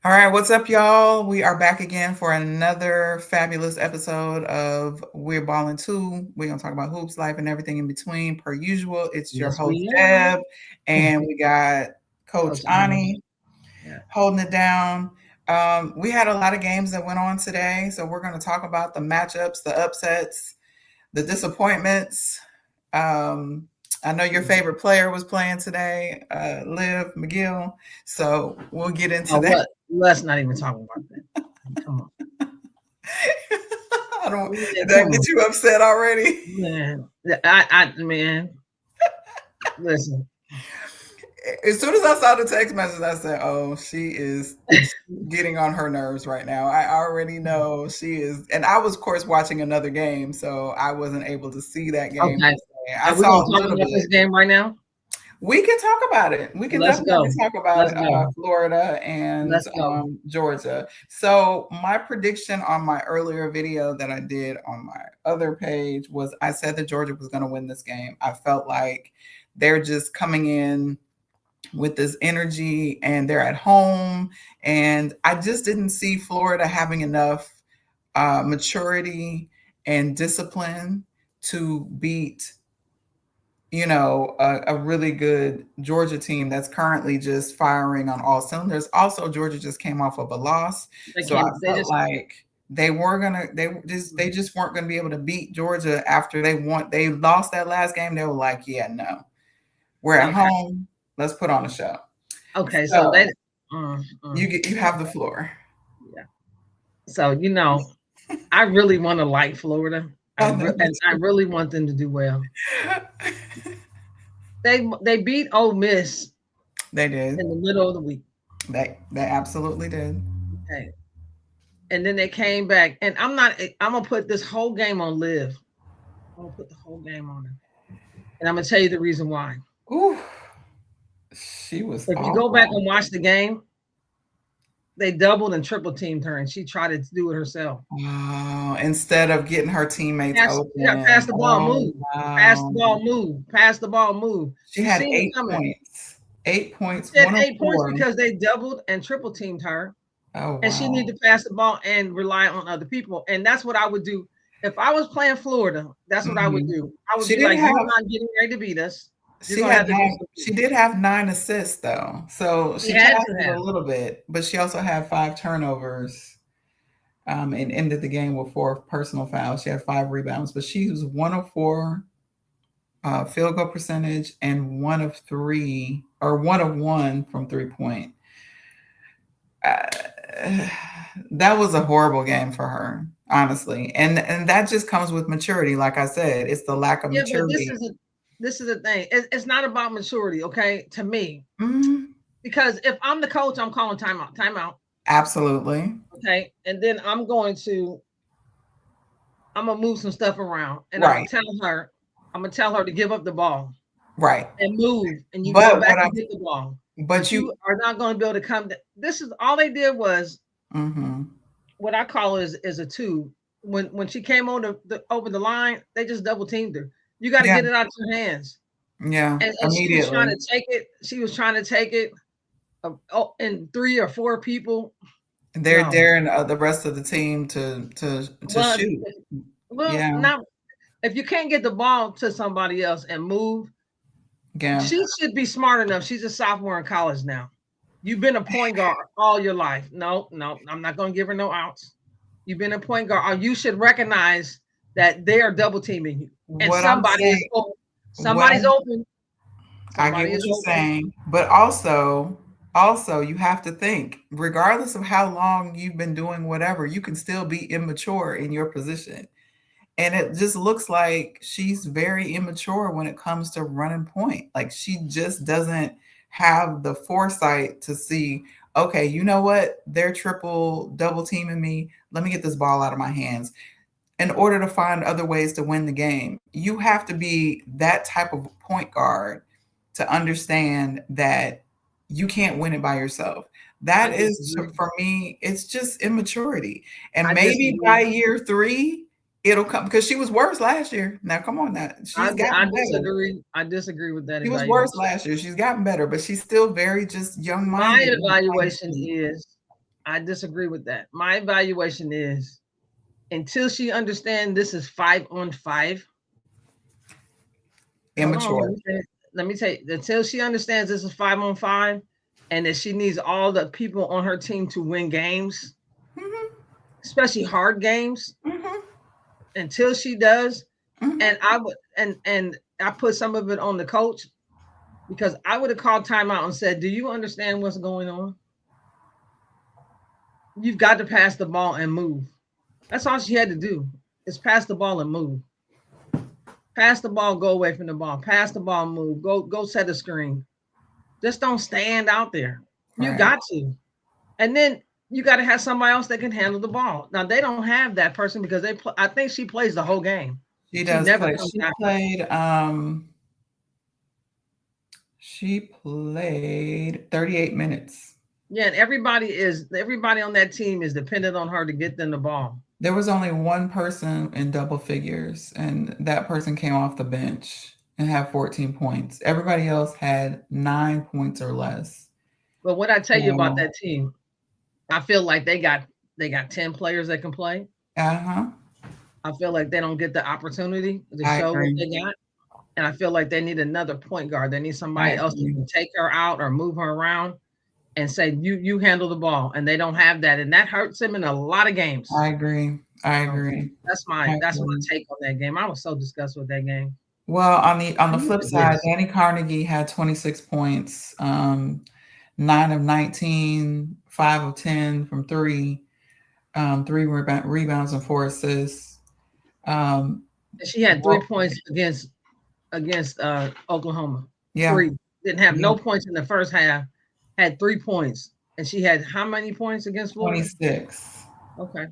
All right, what's up, y'all? We are back again for another fabulous episode of We're Ballin' Too. We're gonna talk about hoops, life, and everything in between. Per usual, it's your Yes, host we are. Deb, and we got Coach Coach Annie. Ani Yeah. holding it down. We had a lot of games that went on today, so we're gonna talk about the matchups, the upsets, the disappointments. Um, I know your favorite player was playing today, Liv McGill. So we'll get into Oh, that. what? Let's not even talk about that. Come on. I don't. Man, Did that come get on. you upset already? Man. Man, listen. As soon as I saw the text message, I said, "Oh, she is getting on her nerves right now." I already know she is, and I was, of course, watching another game, so I wasn't able to see that game. Okay. I Are we saw going a to talk little about bit. this game right now? We can talk about it. We can Let's definitely go. talk about Let's go. Florida and Let's go. Georgia. So my prediction on my earlier video that I did on my other page was I said that Georgia was going to win this game. I felt like they're just coming in with this energy and they're at home, and I just didn't see Florida having enough maturity and discipline to beat a really good Georgia team that's currently just firing on all cylinders. Also, Georgia just came off of a loss, They so I can't. They felt just. like they just weren't gonna be able to beat Georgia after they lost that last game. They were like, yeah, no, we're at Okay. home. Let's put on a show. Okay. So So they. Mm, mm, you have the floor. yeah. So I really want to like Florida. I know And I really want them to do well. They beat Ole Miss they did. in the middle of the week. They absolutely did. Okay. And then they came back. And I'm gonna put this whole game on Live. I'm gonna put the whole game on her. And I'm gonna tell you the reason why. Ooh, she was If you go back awful. and watch the game, they doubled and triple teamed her, and she tried to do it herself. Wow, instead of getting her teammates Pass open. the ball, Oh, move. Pass wow. the ball, move. Pass the ball, move. She She had seen it 8 coming. points. 8 points, She had 1 of 8 points 4. because they doubled and triple teamed her, Oh, and she wow. needed to pass the ball and rely on other people. And that's what I would do if I was playing Florida. That's what I would Mhm. do. I would She be did like, "You're have not getting ready to beat us. You're she gonna had have to do 9 something." she did have 9 assists, though, so She she had passed to it a have. little bit, but she also had 5 turnovers, and ended the game with 4 personal fouls. She had 5 rebounds, but she was 1 of 4 field goal percentage and 1 of 3 or 1 of 1 from 3-point. Uh, that was a horrible game for her, honestly, and that just comes with maturity. Like I said, it's the lack of Yeah, but maturity. this is the thing. It's not about maturity, okay? To me, Mhm. because if I'm the coach, I'm calling timeout, timeout, Absolutely. okay, and then I'm gonna move some stuff around, and Right. I'm gonna tell her to give up the ball Right. and move, and you can go But back what I'm and get the ball, but but you you are not going to be able to come. This is all they did was mhm. what I call is a two. When she came over the line, they just double teamed her. You got to Yeah. get it out of your hands, Yeah. and she was trying Immediately. to take it. She was trying to take it. In 3 or 4 people. No, They're in the rest of the team to well, shoot. Yeah. not if you can't get the ball to somebody else and move. Yeah. She should be smart enough. She's a sophomore in college now. You've been a point guard all your life. No, no, I'm not going to give her no outs. You've been a point guard, or you should recognize that they are double teaming you, and What I'm saying what Somebody's I'm open. I get Somebody what is you're open. saying, but also you have to think, regardless of how long you've been doing whatever, you can still be immature in your position. And it just looks like she's very immature when it comes to running point. Like she just doesn't have the foresight to see, okay, you know what? They're triple double teaming me. Let me get this ball out of my hands. In order to find other ways to win the game, you have to be that type of point guard to understand that you can't win it by yourself. I That is, disagree. for me, it's just immaturity. And I maybe by disagree. year 3, it'll come because she was worse last year. Now, come on now. She's I gotten better. disagree. I disagree with that She was worse evaluation. last year. She's gotten better, but she's still very just young My minded when it comes evaluation to. is I disagree with that. My evaluation is until she understands this is 5-on-5. Hold on, Immature. let me tell you, until she understands this is 5-on-5 and that she needs all the people on her team to win games, Mm-hmm. especially hard games, Mm-hmm. until she does, Mm-hmm. and I would and I put some of it on the coach because I would have called timeout and said, "Do you understand what's going on? You've got to pass the ball and move." That's all she had to do is pass the ball and move. Pass the ball, go away from the ball. Pass the ball, move. Go set a screen. Just don't stand out there. You Right. got to. And then you got to have somebody else that can handle the ball. Now they don't have that person because I think she plays the whole game. She She does never play. comes out. She played 38 minutes. Yeah, and everybody on that team is dependent on her to get them the ball. There was only one person in double figures, and that person came off the bench and had 14 points. Everybody else had 9 points or less. But what I tell you about So, that team, I feel like they got 10 players that can play. uh-huh. I feel like they don't get the opportunity to I show what agree. they got. And I feel like they need another point guard. They need I somebody else that agree. can take her out or move her around and say, you handle the ball. And they don't have that. And that hurts them in a lot of games. I agree. I So agree. I that's my agree. take on that game. I was so disgusted with that game. Well, on the Look flip at side, this. Danny Carnegie had 26 points, 9 of 19, 5 of 10 from three, three rebounds and 4 assists. Um, And she had Well, 3 points against Oklahoma. yeah, 3. Didn't have yeah, no points in the first half. Had 3 points. And she had how many points against Florida? 26. Okay.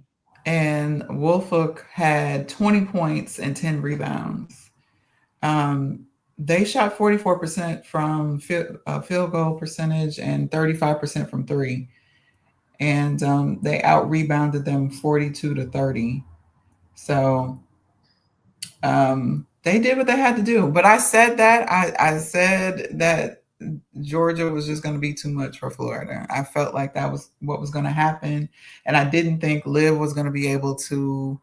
And Woolfolk had 20 points and 10 rebounds. Um, they shot 44% from field goal percentage and 35% from three. And they out rebounded them 42-30. So they did what they had to do. But I said that I said that Georgia was just going to be too much for Florida. I felt like that was what was going to happen, and I didn't think Liv was going to be able to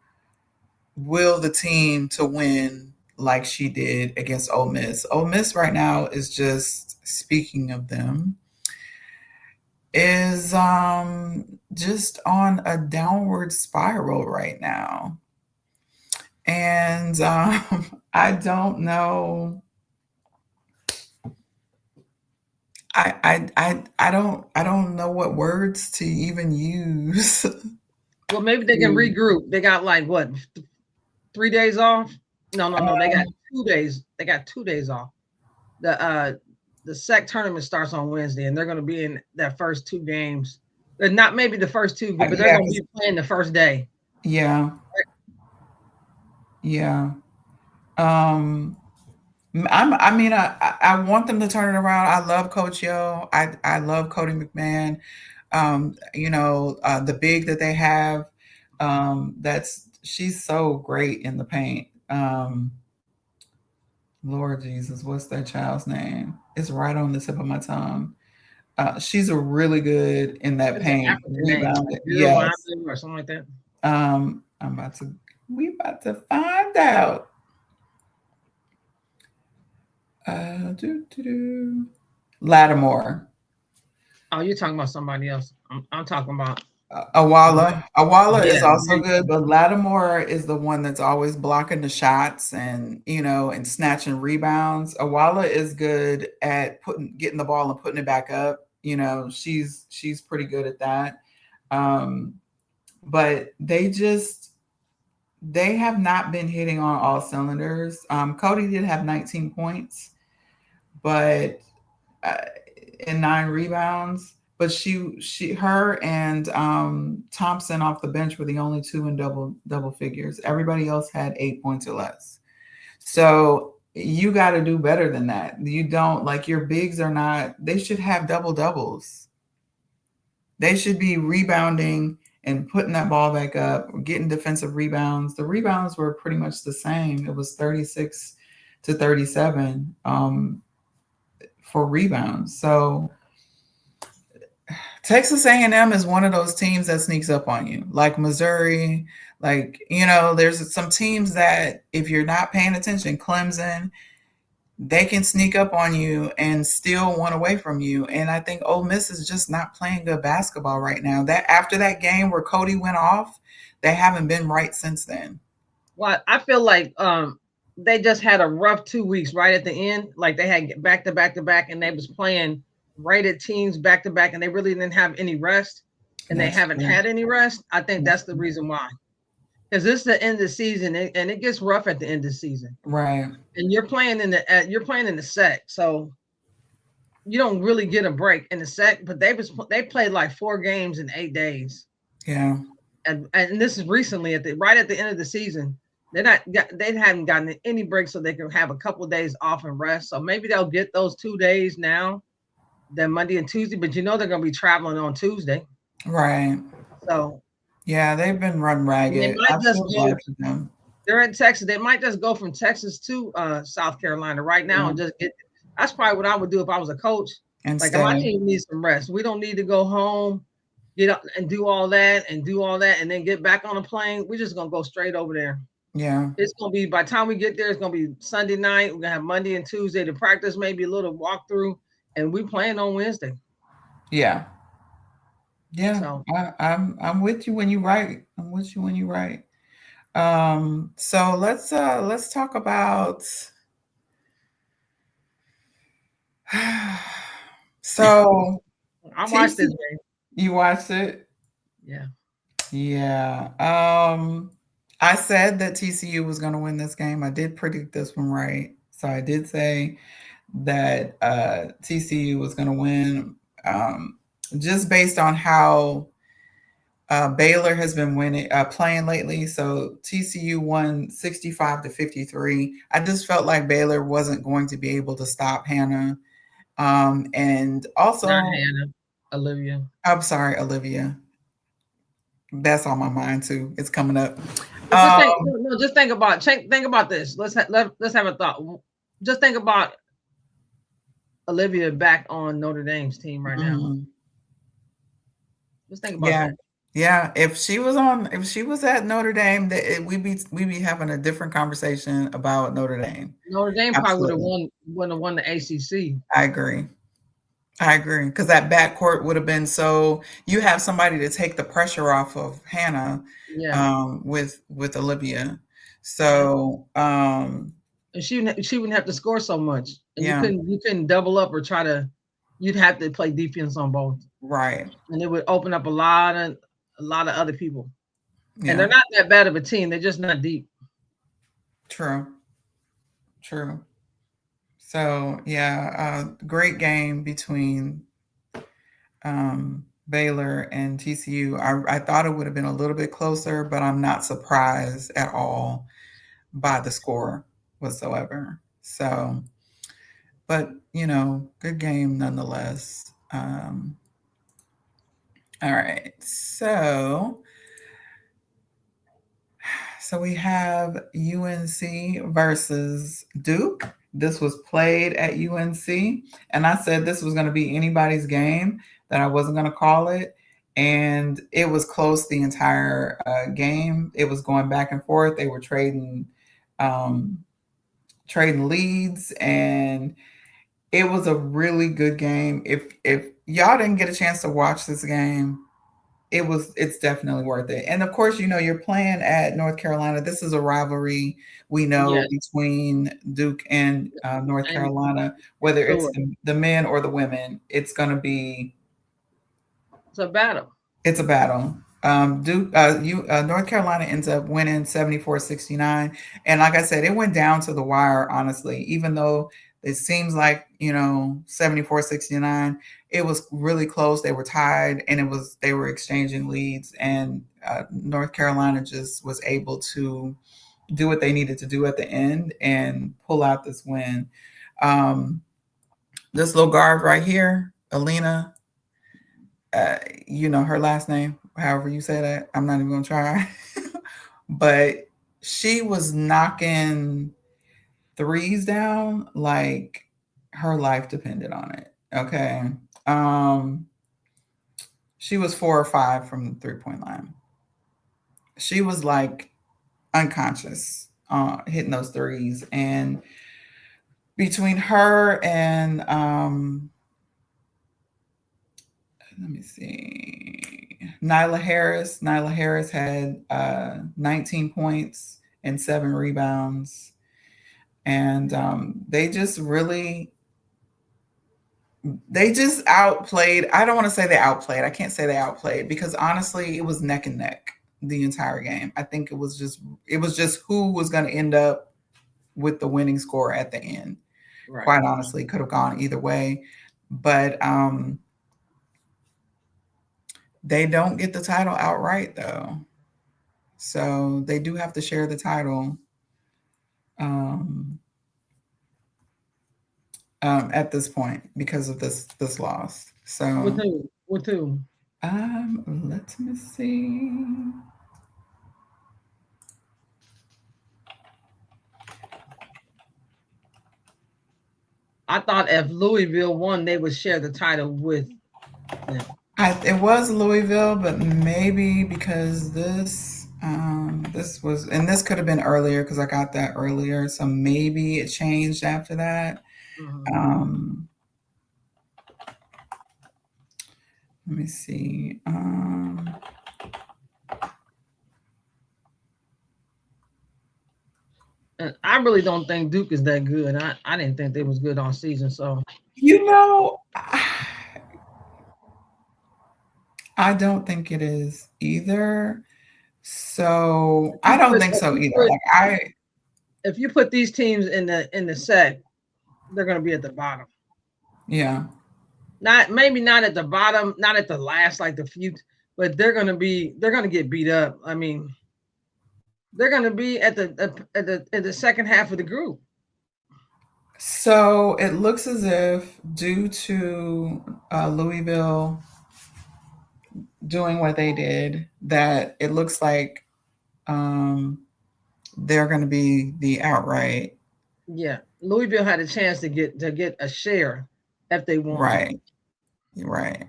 will the team to win like she did against Ole Miss. Ole Miss right now is just, speaking of them, is just on a downward spiral right now. And I don't know. I don't know what words to even use. Well, maybe they can regroup. They got like what, 3 days off? No. They got 2 days. They got 2 days off. The SEC tournament starts on Wednesday, and they're going to be in that first two games. Not maybe the first two, but they're Yeah, going to be playing the first day. yeah, yeah. Um, I want them to turn it around. I love Coach Yo. I love Cody McMahon. The big that they have. She's so great in the paint. Lord Jesus, what's that child's name? It's right on the tip of my tongue. She's a really good in that It's an paint African name, rebound. like Vera Yes. Wanda or something like that. We about to find out. Lattimore. Oh, you're talking about somebody else. I'm talking about Awala. Awala is yeah. also good, but Lattimore is the one that's always blocking the shots and and snatching rebounds. Awala is good at getting the ball and putting it back up. She's pretty good at that. But they have not been hitting on all cylinders. Cody did have 19 points, but and 9 rebounds. But her and Thompson off the bench were the only two in double figures. Everybody else had 8 points or less. So you got to do better than that. You don't, like, your bigs are not. They should have double doubles. They should be rebounding and putting that ball back up, getting defensive rebounds. The rebounds were pretty much the same. It was 36-37 for rebounds. So Texas A&M is one of those teams that sneaks up on you, like Missouri. Like, there's some teams that if you're not paying attention, Clemson, they can sneak up on you and steal one away from you. And I think Ole Miss is just not playing good basketball right now. That after that game where Cody went off, they haven't been right since then. Well, I feel like they just had a rough 2 weeks right at the end. Like they had back to back to back, and they was playing rated teams back to back, and they really didn't have any rest, and they That's haven't true. had any rest. I think that's the reason why. Because this is the end of the season, and it gets rough at the end of the season. Right. And you're playing in the SEC, so you don't really get a break in the SEC. But they played like 4 games in 8 days, Yeah. and this is recently right at the end of the season. They haven't gotten any breaks, so they can have a couple of days off and rest. So maybe they'll get those 2 days now, then Monday and Tuesday. But they're going to be traveling on Tuesday, Right. so Yeah, they've been run they ragged. I might just feel go. bad for them. They're in Texas. They might just go from Texas to South Carolina right now Yeah. and just get. That's probably what I would do if I was a coach. And Like my stay. team needs some rest. We don't need to go home, get up and do all that and then get back on a plane. We're just gonna go straight over there. Yeah. It's gonna be by the time we get there, it's gonna be Sunday night. We're gonna have Monday and Tuesday to practice, maybe a little walkthrough, and we playing on Wednesday. Yeah. Yeah. So I'm with you when you write. I'm with you when you write. So let's talk about so I watched this TC, game. you watched it? Yeah. Yeah. I said that TCU was going to win this game. I did predict this one right. So I did say that TCU was going to win, just based on how Baylor has been playing lately. So TCU won 65-53. I just felt like Baylor wasn't going to be able to stop Hannah. And Not also, Hannah, Olivia. I'm sorry, Olivia. That's on my mind too. It's coming up. But just think, Um, no, just think about this. Let's have a thought. Just think about Olivia back on Notre Dame's team right now. mhm. Just think about Yeah, that. yeah. If she was at Notre Dame, we'd be having a different conversation about Notre Dame. Notre Dame probably Absolutely, would have won the ACC. I agree. I agree because that backcourt would have been so. You have somebody to take the pressure off of Hannah, Yeah, with Olivia. yeah. So, And she wouldn't have to score so much, and yeah, you couldn't double up or try to. You'd have to play defense on both, right, and it would open up a lot of other people. And they're yeah, not that bad of a team. They're just not deep. true, true. So yeah, great game between Baylor and TCU. I thought it would have been a little bit closer, but I'm not surprised at all by the score whatsoever. So, but good game nonetheless. All right, so we have UNC versus Duke. This was played at UNC, and I said this was going to be anybody's game, that I wasn't going to call it. And it was close the entire game. It was going back and forth. They were um, trading leads, and it was a really good game. If y'all didn't get a chance to watch this game, it's definitely worth it. And of course, you're playing at North Carolina. This is a rivalry we know Yes, between Duke and North and Carolina, whether it's sure, the men or the women. it's a battle. It's a battle. North Carolina ends up winning 74-69. And like I said, it went down to the wire, honestly, even though it seems like, 74-69, it was really close. They were tied, and they were exchanging leads, and North Carolina just was able to do what they needed to do at the end and pull out this win. This little guard right here, Alina, her last name, however you say that. I'm not even gonna try. But she was knocking threes down like her life depended on it. Okay. Um, She was 4 or 5 from the 3-point line. She was like unconscious hitting those threes. And between her and let me see, Nyla Harris. Nyla Harris had 19 points and 7 rebounds. And they just outplayed. I don't want to say they outplayed. I can't say they outplayed because honestly, it was neck and neck the entire game. I think it was just who was going to end up with the winning score at the end. Right. Quite honestly, could have gone either way. But they don't get the title outright though. So they do have to share the title at this point because of this loss. So with who? Let me see. I thought if Louisville won, they would share the title with them. It was Louisville, but maybe because this was, and this could have been earlier because I got that earlier, so maybe it changed after that. Mm-hmm. Let me see. I really don't think Duke is that good. I didn't think they was good all season. So I don't think it is either. So I don't think so either. If you put these teams in the set, they're going to be at the bottom. Yeah. Maybe not at the bottom, not at the last like the few, but they're going to get beat up. I mean, they're going to be at the second half of the group. So it looks as if due to Louisville doing what they did, that it looks like they're going to be the outright. Yeah, Louisville had a chance to get a share if they won. Right.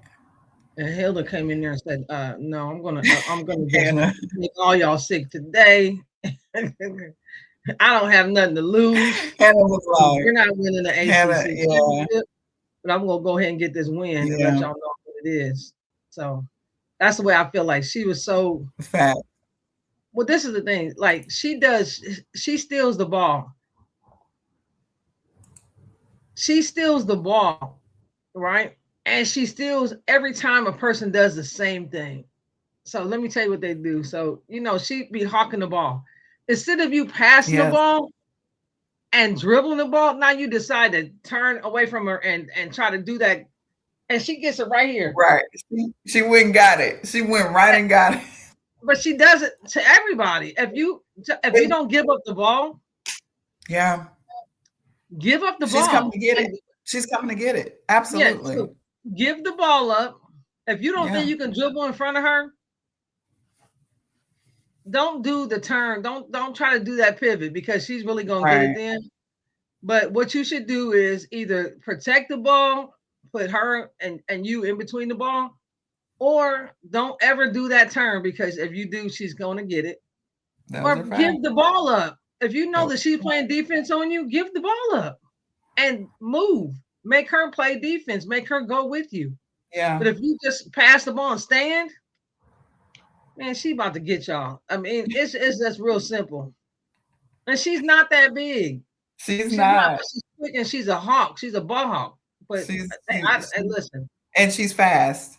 And Hilda came in there and said, "No, I'm gonna make all y'all sick today. I don't have nothing to lose. Hannah was like, you're not winning the ACC championship, but I'm gonna go ahead and get this win and let y'all know what it is." So that's the way I feel like she was so fat. Well, this is the thing. Like she steals the ball. She steals the ball, right? And she steals every time a person does the same thing. So let me tell you what they do. So, she'd be hawking the ball. Instead of you passing the ball and dribbling the ball, now you decide to turn away from her and try to do that. And she gets it right here. Right. She went and got it. She went right and got it. But she does it to everybody. If you don't give up the ball. Yeah. Give up the ball. She's coming to get it. She's coming to get it. Absolutely. Yeah, give the ball up. If you don't think you can dribble in front of her, don't do the turn. Don't try to do that pivot because she's really going to get it then. But what you should do is either protect the ball, put her and you in between the ball, or don't ever do that turn because if you do, she's going to get it. Or give the ball up. If you know that she's playing defense on you, give the ball up and move. Make her play defense. Make her go with you. Yeah. But if you just pass the ball and stand, man, she about to get y'all. I mean, it's just real simple. And she's not that big. She's not. She's quick and she's a hawk. She's a ball hawk. But listen. And she's fast.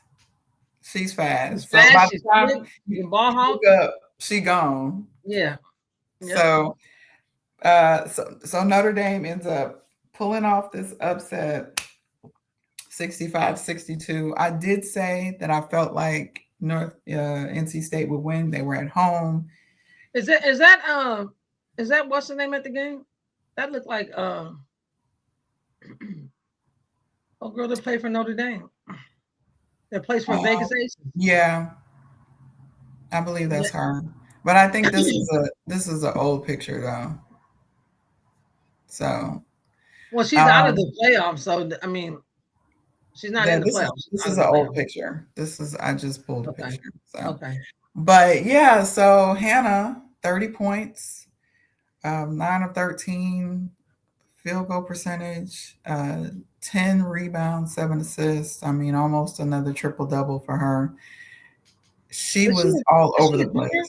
She's fast. She's fast. She's quick. She's a ball hawk. She gone. Yeah. So, so Notre Dame ends up pulling off this upset, 65-62. I did say that I felt like NC State would win. They were at home. Is that what's the name at the game? That looked like girl that played for Notre Dame. That plays for Vegas Aces. Yeah, I believe that's her. But I think this is an old picture though. So. Well, she's out of the playoffs, so I mean, She's not Yeah, in the playoffs. She's this out is of the an old playoffs. picture. I just pulled a Okay. picture. So, Okay. but yeah, so Hannah, 30 points, 9 of 13, field goal percentage, 10 rebounds, 7 assists. I mean, almost another triple double for her. She Is she was all is over she a the junior? place.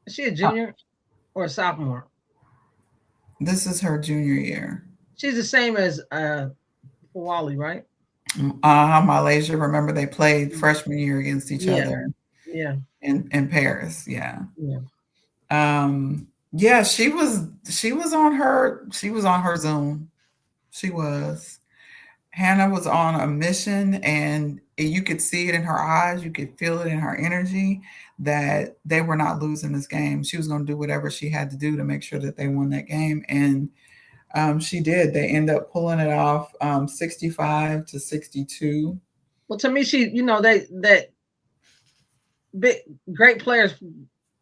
Is she a junior or a sophomore? This is her junior year. She's the same as Wally, right? Malaysia, remember they played freshman year against each Yeah. other Yeah. in Paris. Yeah. Yeah. Yeah, she was on her Zoom. She was. Hannah was on a mission, and you could see it in her eyes, you could feel it in her energy that they were not losing this game. She was going to do whatever she had to do to make sure that they won that game, and she did. They end up pulling it off, 65-62. Well, to me, they that big great players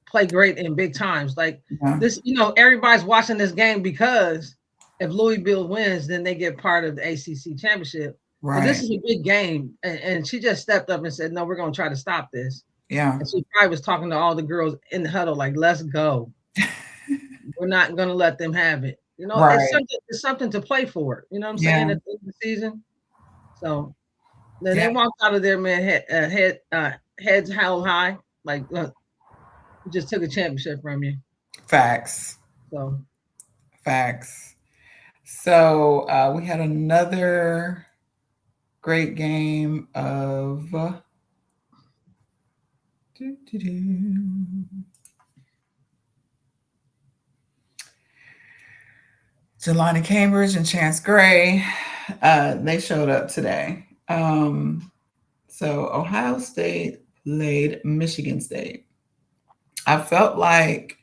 play great in big times. Like Yeah, this, everybody's watching this game because if Louisville wins, then they get part of the ACC championship. But this right. is a big game, and she just stepped up and said, "No, we're going to try to stop this." Yeah, And she probably was talking to all the girls in the huddle, like, "Let's go. We're not going to let them have it." right. It's something to play for. You know what I'm Yeah, saying, at the end of the season. So then they yeah. walked out of there, man, heads held high. Like, look, we just took a championship from you. Facts. So Facts. So we had another great game of Jelani Cambridge and Chance Gray. They showed up today. So Ohio State played Michigan State. I felt like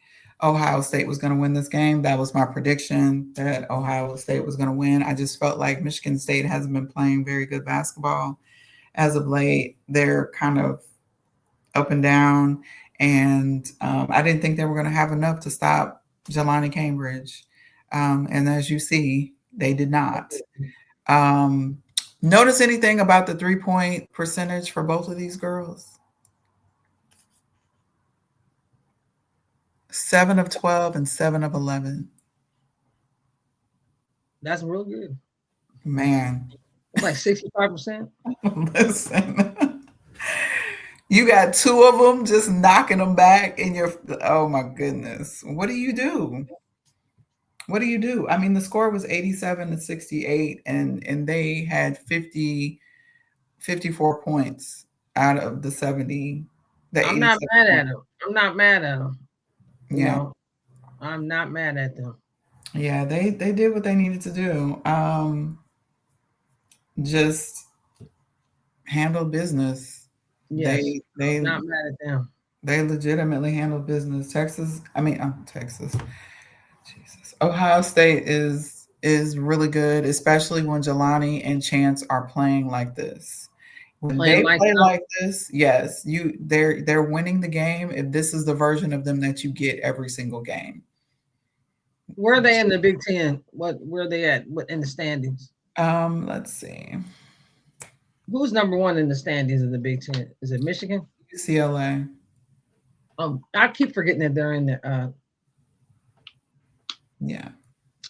Ohio State was going to win this game. That was my prediction, that Ohio State was going to win. I just felt like Michigan State hasn't been playing very good basketball as of late. They're kind of up and down, and I didn't think they were going to have enough to stop Jelani Cambridge. And as you see, they did not. Um, Notice anything about the 3-point percentage for both of these girls? 7 of 12 and 7 of 11. that's real good. Man, It's like 65%. listen. You got two of them just knocking them back in your. Oh my goodness. What do you do? What do you do? I mean, the score was 87-68, and they had 54 points out of the 70, the I'm not 87 mad at points. them. I'm not mad at them. You Yeah. know, I'm not mad at them. Yeah, they did what they needed to do. Just handle business. Yes, They I'm they not mad at them. they legitimately handle business. Texas. Jesus. Ohio State is really good, especially when Jelani and Chance are playing like this. When Playing they lights play out. like this, yes, they're winning the game. If this is the version of them that you get every single game. Where are they in the Big Ten? Where are they at? What in the standings? Let's see. Who's number one in the standings in the Big Ten? Is it Michigan? UCLA. I keep forgetting that they're in the. Yeah.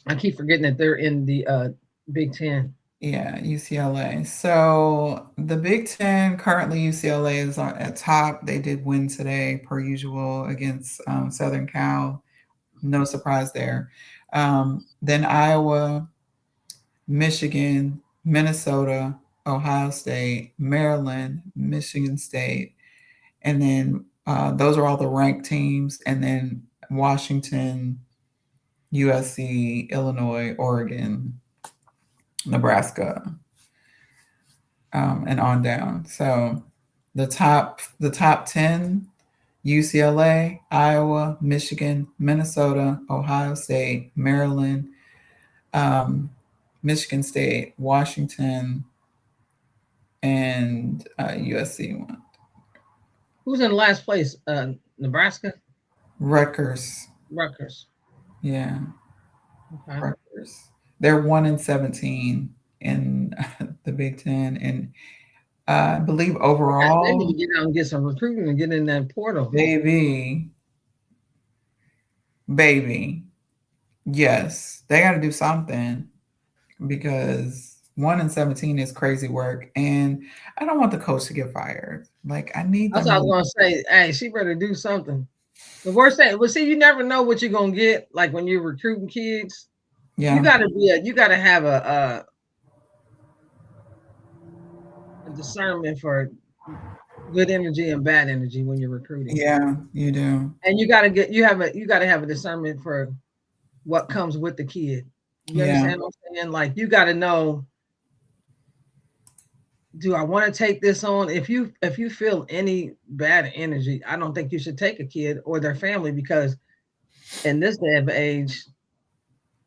I keep forgetting that they're in the Big Ten. Yeah, UCLA. So the Big Ten, currently UCLA is at top. They did win today, per usual, against Southern Cal. No surprise there. Then Iowa, Michigan, Minnesota, Ohio State, Maryland, Michigan State, and then those are all the ranked teams. And then Washington, USC, Illinois, Oregon, Nebraska, and on down. So the top 10: UCLA, Iowa, Michigan, Minnesota, Ohio State, Maryland, um, Michigan State, Washington, and USC one. Who's in last place? Nebraska, Rutgers, Rutgers. yeah, Okay. Rutgers. They're 1-17. in the Big Ten, and I believe They need overall, to get out and get some recruiting and get in that portal. baby, baby, yes, they got to do something because 1-17 is crazy work, and I don't want the coach to get fired. Like I need That's what I them. was gonna say. Hey, she better do something. The worst thing, well, see, you never know what you're gonna get. Like when you're recruiting kids, Yeah, you gotta have a discernment for good energy and bad energy when you're recruiting, yeah, you do. and you gotta have a discernment for what comes with the kid. You Yeah, understand what I'm saying? Like you gotta know, do I want to take this on? If you feel any bad energy, I don't think you should take a kid or their family, because in this day of age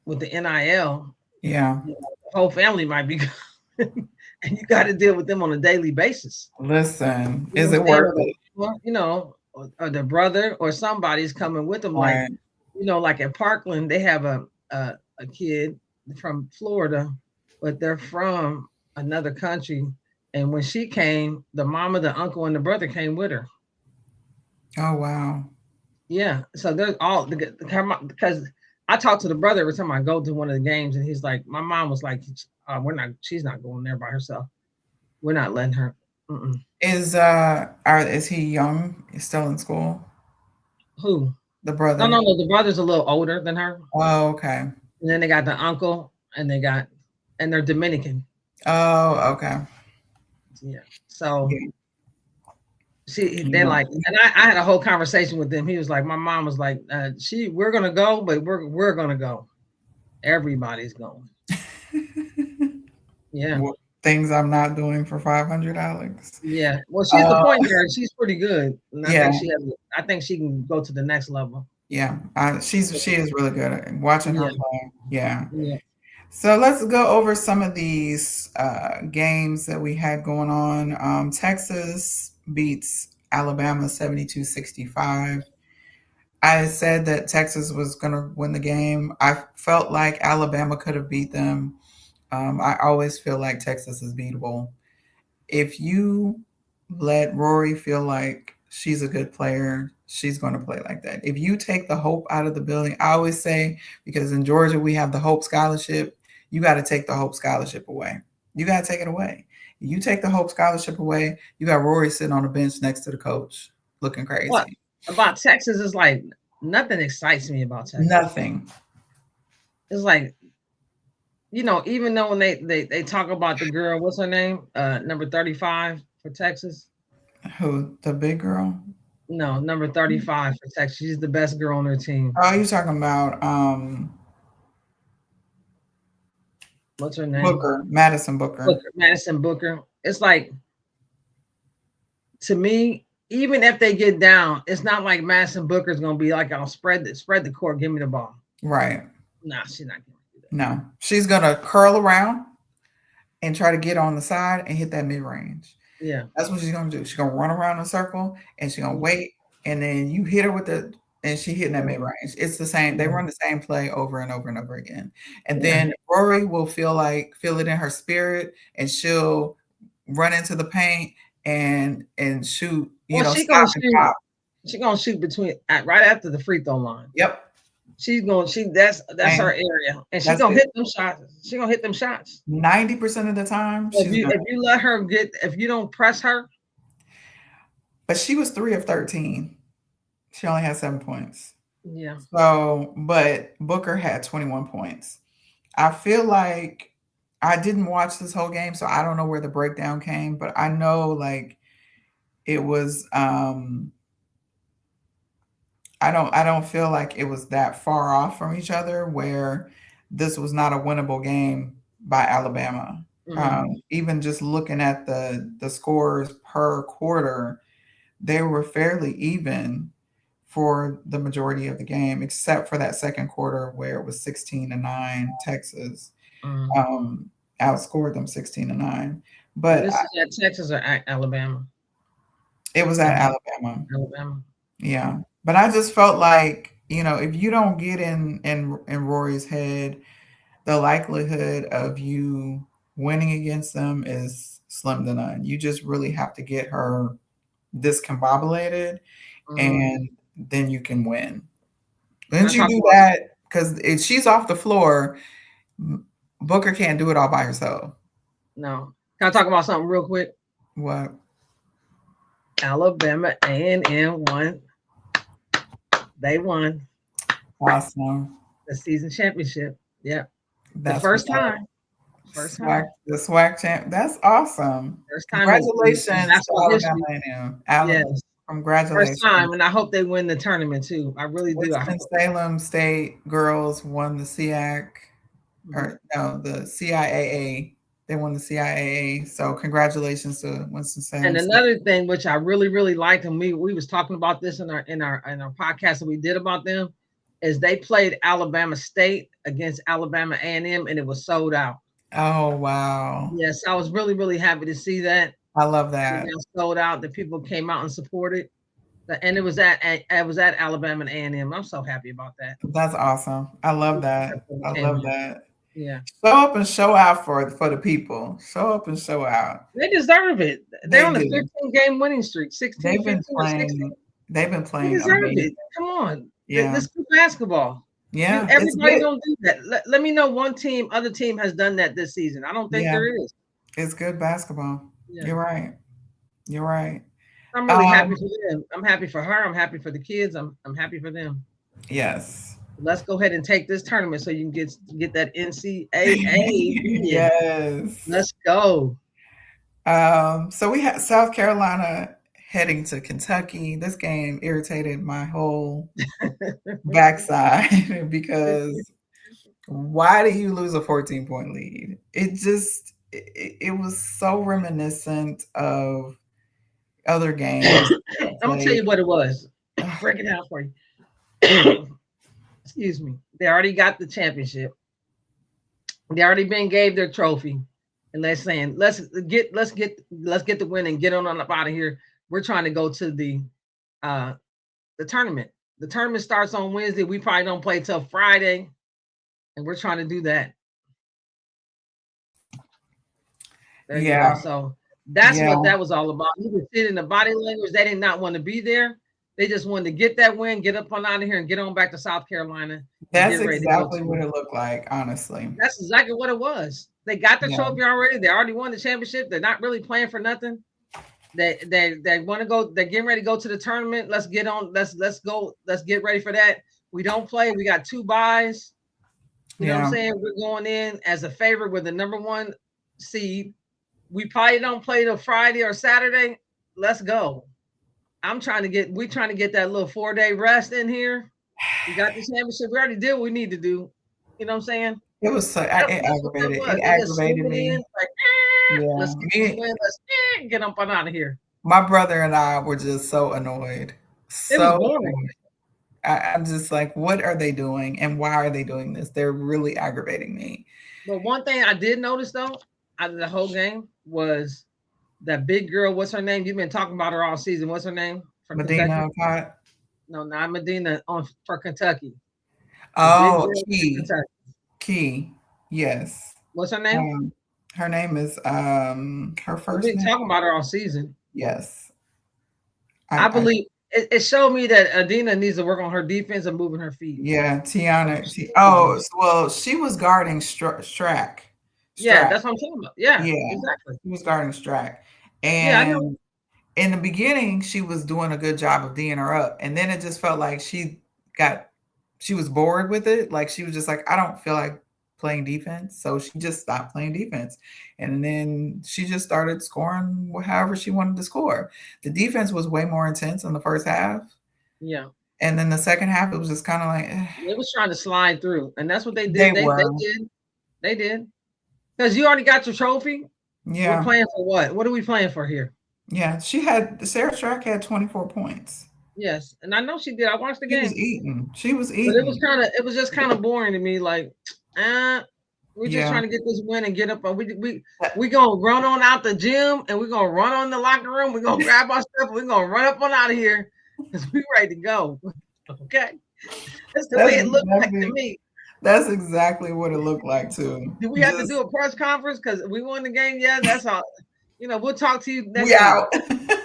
with the NIL, yeah. the whole family might be and you got to deal with them on a daily basis. Listen, You know is what it I'm saying? worth it? Or the brother or somebody's coming with them. Like, Right. like at Parkland, they have a kid from Florida, but they're from another country. And when she came, the mama, the uncle, and the brother came with her. Oh wow. Yeah, so they're all because I talked to the brother every time I go to one of the games, and he's like, my mom was like, she's not going there by herself. We're not letting her. Mm-mm. Is he young? He's still in school? Who? The No, brother. no, no. The brother's a little older than her, Oh, okay. and then they got the uncle, and they're Dominican. Oh, okay. Yeah. So Yeah. they're Yeah. like, and I had a whole conversation with them. He was like, my mom was like, we're gonna go, but we're gonna go. Everybody's going. Yeah. Well, things I'm not doing for $500, Alex. Yeah. Well, she's the Uh, point guard. She's pretty good, and yeah, I think she can go to the next level. yeah. She is really good at watching her Yeah. play. Yeah. Yeah. So let's go over some of these games that we had going on. Texas beats Alabama 72-65. I said that Texas was going to win the game. I felt like Alabama could have beat them. I always feel like Texas is beatable. If you let Rory feel like she's a good player, she's going to play like that. If you take the hope out of the building, I always say, because in Georgia we have the Hope Scholarship, you got to take the Hope Scholarship away. You got to take it away. You take the Hope Scholarship away, you got Rory sitting on the bench next to the coach looking What crazy. about Texas is like nothing excites me about Texas. Nothing. It's like, even though when they talk about the girl, what's her name? Number 35 for Texas. Who? The big girl? No, number 35 for Texas. She's the best girl on her team. Oh, you talking about What's her name? Booker, Madison Booker. Madison Booker. It's like, to me, even if they get down, it's not like Madison Booker's gonna be like, I'll spread the court, give me the ball. Right. Nah, she's not gonna do that. No. She's gonna curl around and try to get on the side and hit that mid range. Yeah. That's what she's gonna do. She's gonna run around in a circle and she's gonna wait, and then you hit her and she hitting that mid range. It's the same. They run the same play over and over and over again. And then Rory will feel it in her spirit, and she'll run into the paint and shoot. She's stop and pop. She's gonna shoot right after the free throw line. Yep. That's her area, and she's gonna hit them shots. She's gonna hit them shots 90% of the time. If you let her if you don't press her. But she was 3 of 13. She only had 7 points. Yeah. So, but Booker had 21 points. I feel like I didn't watch this whole game, so I don't know where the breakdown came, but I know like it was I don't feel like it was that far off from each other where this was not a winnable game by Alabama. Mm-hmm. Even just looking at the scores per quarter, they were fairly even for the majority of the game, except for that second quarter where it was 16-9. Texas outscored them 16-9. But this is at Texas or Alabama? It was at Alabama. Alabama. Yeah. But I just felt like, if you don't get in Rory's head, the likelihood of you winning against them is slim to none. You just really have to get her discombobulated, and then you can win. Once you do that, because if she's off the floor, Booker can't do it all by herself. No. Can I talk about something real quick? What? Alabama A&M won. They won. Awesome. The season championship. Yeah. That's the first time. First time. The SWAC champ. That's awesome. First time. Congratulations to Alabama A&M. Yes. Congratulations. First time, and I hope they win the tournament too. I really do. Winston-Salem State girls won the SEAC, or no, the CIAA. They won the CIAA. So congratulations to Winston-Salem. And another thing which I really, really liked, and we was talking about this in our podcast that we did about them, is they played Alabama State against Alabama A&M, and it was sold out. Oh wow! Yes, I was really, really happy to see that. I love that. It sold out. The people came out and supported, and it was at Alabama and A&M. I'm so happy about that. That's awesome. I love that. I love that. Yeah. Show up and show out for the people. Show up and show out. They deserve it. They're on a 15-game winning streak. 16. They've been playing. They've been playing. They deserve it. Come on. Yeah. This is basketball. Yeah. Everybody don't do that. Let me know one other team has done that this season. I don't think there is. It's good basketball. Yeah. You're right. You're right. I'm really happy for them. I'm happy for her. I'm happy for the kids. I'm happy for them. Yes. Let's go ahead and take this tournament so you can get that NCAA. Yes. Let's go. So we had South Carolina heading to Kentucky. This game irritated my whole backside because why do you lose a 14-point lead? It was so reminiscent of other games. I'm gonna tell you what it was. Break it out for you. Excuse me. They already got the championship. They already been gave their trophy, and they're saying let's get the win and get on up out of here. We're trying to go to the tournament. The tournament starts on Wednesday. We probably don't play till Friday, and we're trying to do that. Yeah. So that's what that was all about. You could see it in the body language. They did not want to be there. They just wanted to get that win, get up on out of here, and get on back to South Carolina. That's exactly what it looked like, honestly. That's exactly what it was. They got the trophy already. They already won the championship. They're not really playing for nothing. They want to go. They're getting ready to go to the tournament. Let's get on. Let's go. Let's get ready for that. We don't play. We got 2 byes. You know what I'm saying? We're going in as a favorite with the #1 seed. We probably don't play till Friday or Saturday. Let's go. We're trying to get that little 4-day rest in here. We got the championship. We already did what we need to do. You know what I'm saying? It was so it aggravated. It aggravated me. Let's get up and out of here. My brother and I were just so annoyed. It was boring. I'm just like, what are they doing? And why are they doing this? They're really aggravating me. But one thing I did notice though, out of the whole game was that big girl. What's her name? You've been talking about her all season. What's her name? Medina. No, not Medina. For Kentucky. Oh, Key. Yes. What's her name? Her name is her first. We've been talking about her all season. Yes. I believe it showed me that Adina needs to work on her defense and moving her feet. Yeah, Tiana. She was guarding Strack. Yeah, that's what I'm talking about. Yeah, exactly. She was guarding Strack. And in the beginning, she was doing a good job of D'ing her up. And then it just felt like she was bored with it. Like she was just like, I don't feel like playing defense. So she just stopped playing defense. And then she just started scoring however she wanted to score. The defense was way more intense in the first half. Yeah. And then the second half, it was just kind of like. It was trying to slide through. And that's what they did. They did. Because you already got your trophy. Yeah. We're playing for what? What are we playing for here? Yeah. Sarah Strack had 24 points. Yes. And I know she did. I watched the game. She was eating. But it was just kind of boring to me. Like, we're just trying to get this win and get up. We gonna run on out the gym and we're gonna run on the locker room. We're gonna grab our stuff. We're gonna run up on out of here because we're ready to go. Okay. That's the way it looked like to me. That's exactly what it looked like too. Do we have to do a press conference because we won the game? Yeah, that's all. We'll talk to you We next week. out.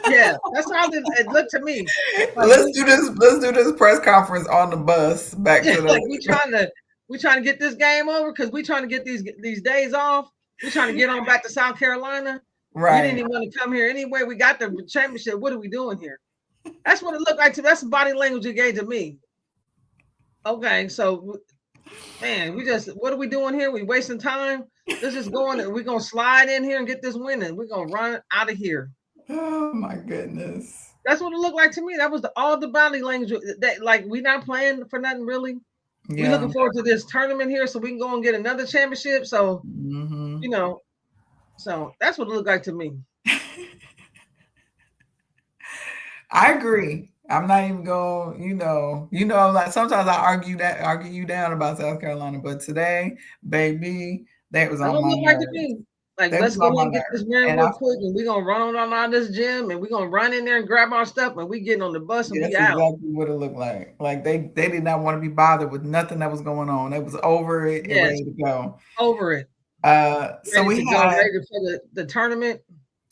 Yeah, that's how it looked to me. Like Let's do this. Let's do this press conference on the bus back yeah, to like the. we trying to get this game over because we trying to get these days off. We trying to get on back to South Carolina. We didn't Right. even want to come here anyway. We got the championship. What are we doing here? That's what it looked like to. That's the body language it gave to me. Okay, so man, what are we doing here? We wasting time. Let's just go in. We're gonna slide in here and get this win, and we're gonna run out of here. Oh my goodness. That's what it looked like to me. That was all the body language. That like we not playing for nothing really. We Yeah. looking forward to this tournament here so we can go and get another championship. So Mm-hmm. so that's what it looked like to me. I agree. I'm not even going, like sometimes I argue you down about South Carolina, but today, baby, that was That's on what it my looked like to nerves. me. Like That let's was on go my and get this nerves. win And real quick, and we're gonna run on out of this gym, and we're gonna run in there and grab our stuff, and we getting on the bus and we that's out. exactly what it looked like. Like they did not want to be bothered with nothing that was going on. They was over it and Yes, ready to go. over it. So Ready we to go, had, ready for the tournament.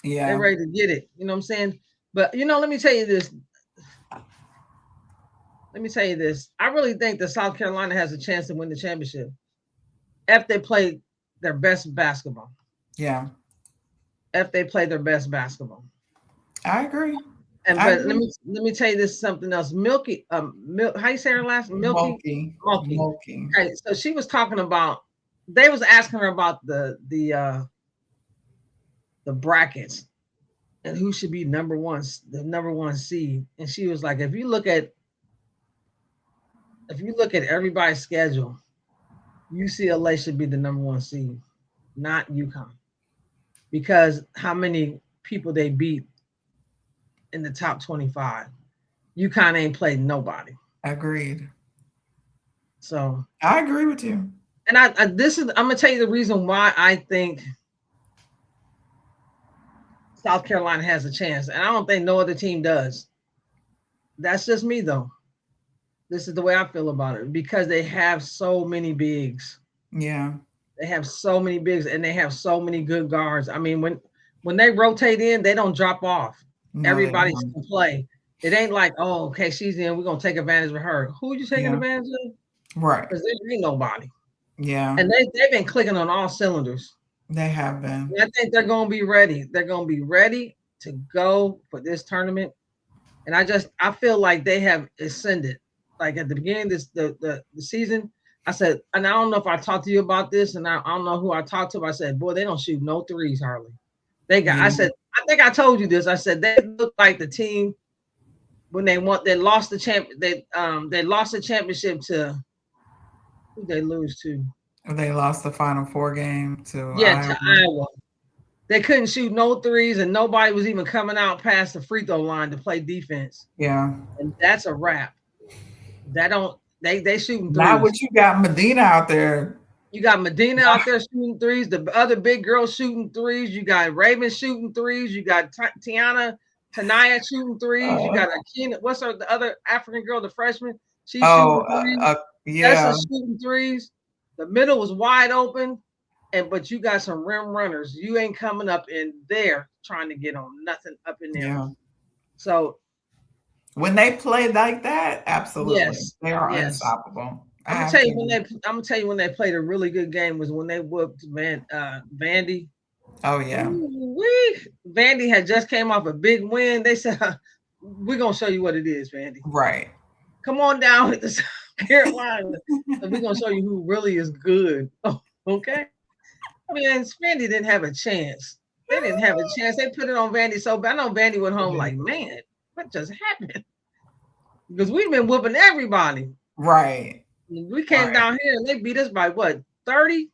They're yeah, ready to get it. You know what I'm saying? But let me tell you this. Let me tell you this. I really think that South Carolina has a chance to win the championship if they play their best basketball. yeah, If they play their best basketball. I agree. And I but let agree. me let me tell you this something else. Milky, how you say her last? Milky, Mulkey, Milky. Mulkey. Okay, so she was talking about. They was asking her about the brackets and who should be the number one seed. And she was like, if you look at everybody's schedule, UCLA should be the number one seed, not UConn, because how many people they beat in the top 25. UConn ain't played nobody. Agreed. So, I agree with you. and I'm gonna tell you the reason why I think South Carolina has a chance, and I don't think no other team does. That's just me though. This is the way I feel about it because they have so many bigs. Yeah. They have so many bigs and they have so many good guards. I mean, when they rotate in, they don't drop off. No, they Everybody don't. can play. It ain't like, oh, okay, she's in. We're gonna take advantage of her. Who are you taking Yeah. advantage of? Right. Because there ain't nobody. Yeah. And they've been clicking on all cylinders. They have been. And I think they're gonna be ready. They're gonna be ready to go for this tournament. And I feel like they have ascended. Like at the beginning of the season, I said, and I don't know if I talked to you about this, and I don't know who I talked to, but I said, boy, they don't shoot no threes hardly. Yeah. I said, I think I told you this. I said they look like the team when they lost the they lost the championship to who they lose to. They lost the final 4 game to Yeah, to Iowa. Iowa. They couldn't shoot no threes, and nobody was even coming out past the free throw line to play defense. Yeah. And that's a wrap. They shooting Not threes. what you got Medina out there. You got Medina out there shooting threes. The other big girls shooting threes. You got Raven shooting threes. You got Tanaya shooting threes. You got Akina. What's the other African girl, the freshman? She's shooting threes. Yeah. Tessa's shooting threes. The middle was wide open. But you got some rim runners. You ain't coming up in there trying to get on nothing up in there. Yeah. So when they play like that, absolutely, yes, they are yes. unstoppable. I'm gonna tell you when they played a really good game was when they whooped Vandy. Oh yeah. Vandy had just came off a big win. They said, "We're gonna show you what it is, Vandy. Right. Come on down to South Carolina, and we're gonna show you who really is good." Oh, okay. I mean, Vandy didn't have a chance. They didn't have a chance. They put it on Vandy so bad. I know Vandy went home like, man, what just happened? Because we've been whooping everybody. Right. We came down here and they beat us by what, 30?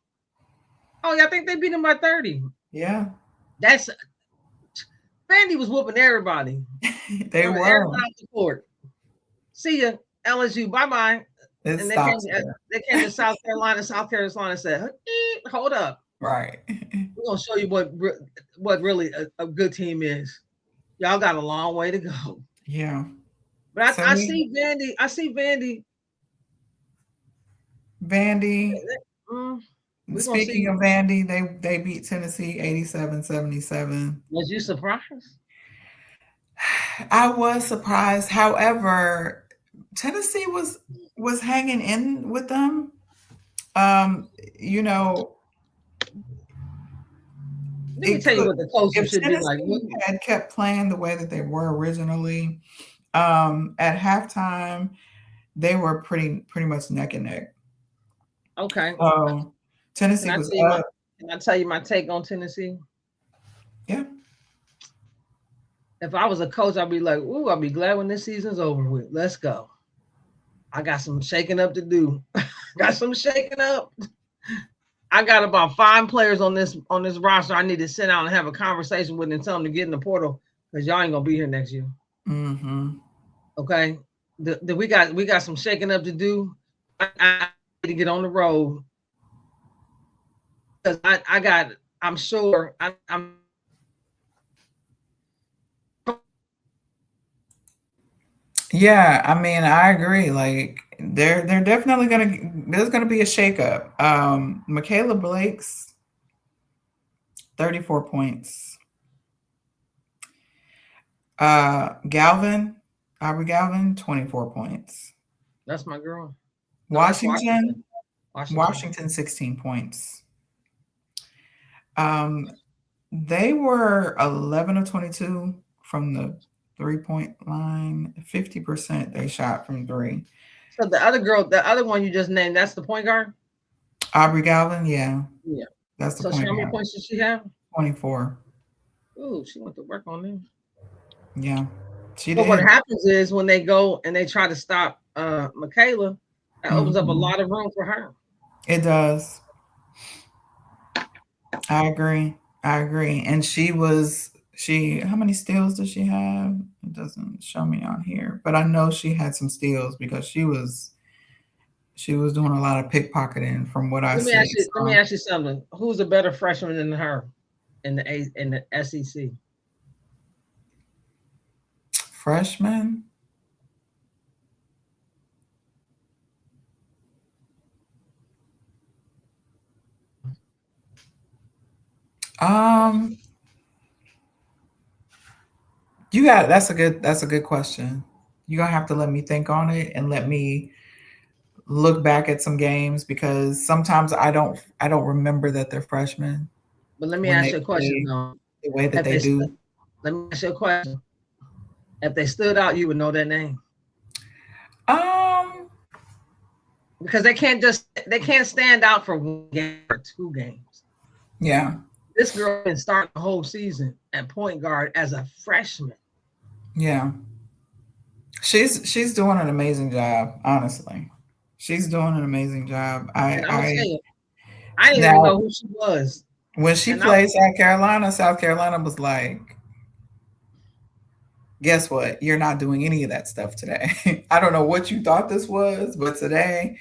Oh, yeah, I think they beat them by 30. Yeah. That's Vandy was whooping everybody. They were. Everybody off the court. See ya, LSU. Bye-bye. And they came to South Carolina. South Carolina said, hold up. Right. We're gonna show you what really a good team is. Y'all got a long way to go. Yeah. But I see Vandy. Vandy. Mm, we're gonna Speaking see. of Vandy, they beat Tennessee 87-77. Was you surprised? I was surprised. However, Tennessee was hanging in with them. Um, you know, Let me it tell you could what the coaching if should be like. Tennessee had kept playing the way that they were originally, at halftime, they were pretty much neck and neck. Okay. So Can Tennessee I was tell you my up. can I tell you my take on Tennessee? Yeah. If I was a coach, I'd be like, ooh, I'll be glad when this season's over with. Let's go. I got some shaking up to do. Got some shaking up. I got about 5 players on this roster. I need to sit down and have a conversation with and tell them to get in the portal because y'all ain't gonna be here next year. Mm-hmm. Okay. We got some shaking up to do. I need to get on the road because I'm sure I'm Yeah, I mean, I agree. Like they're definitely there's gonna be a shakeup. Michaela Blake's 34 points. Galvin, Aubrey Galvin, 24 points. that's my girl. No, that's Washington, Washington. Washington, 16 points. Um, they were 11 of 22 from the 3-point line. 50% they shot from three. So the other girl, the other one you just named, that's the point guard? Aubrey Galvin, yeah, Yeah. that's the So point how many guard. points did she have? 24. Ooh, she went to work on them. Yeah, she But what did. happens is when they go and they try to stop Michaela, that opens up a Mhm. lot of room for her. It does. I agree. I agree. And how many steals does she have? It doesn't show me on here, but I know she had some steals because she was doing a lot of pickpocketing from what I see. Let me So ask you something. Who's a better freshman than her in the SEC? freshman. Um, that's a good question. You're gonna have to let me think on it and let me look back at some games because sometimes I don't remember that they're freshmen But let me when ask they you a question play though. the way that If they they do. let me ask you a question. If they stood out, you would know their name Um, because they can't stand out for 1 game or 2 games. yeah, This girl been starting the whole season at point guard as a freshman. yeah. She's doing an amazing job, honestly. She's doing an amazing job. And I'm gonna tell I you, I didn't even now know who she was. when she And I played South Carolina was like, guess what? You're not doing any of that stuff today. I don't know what you thought this was, but today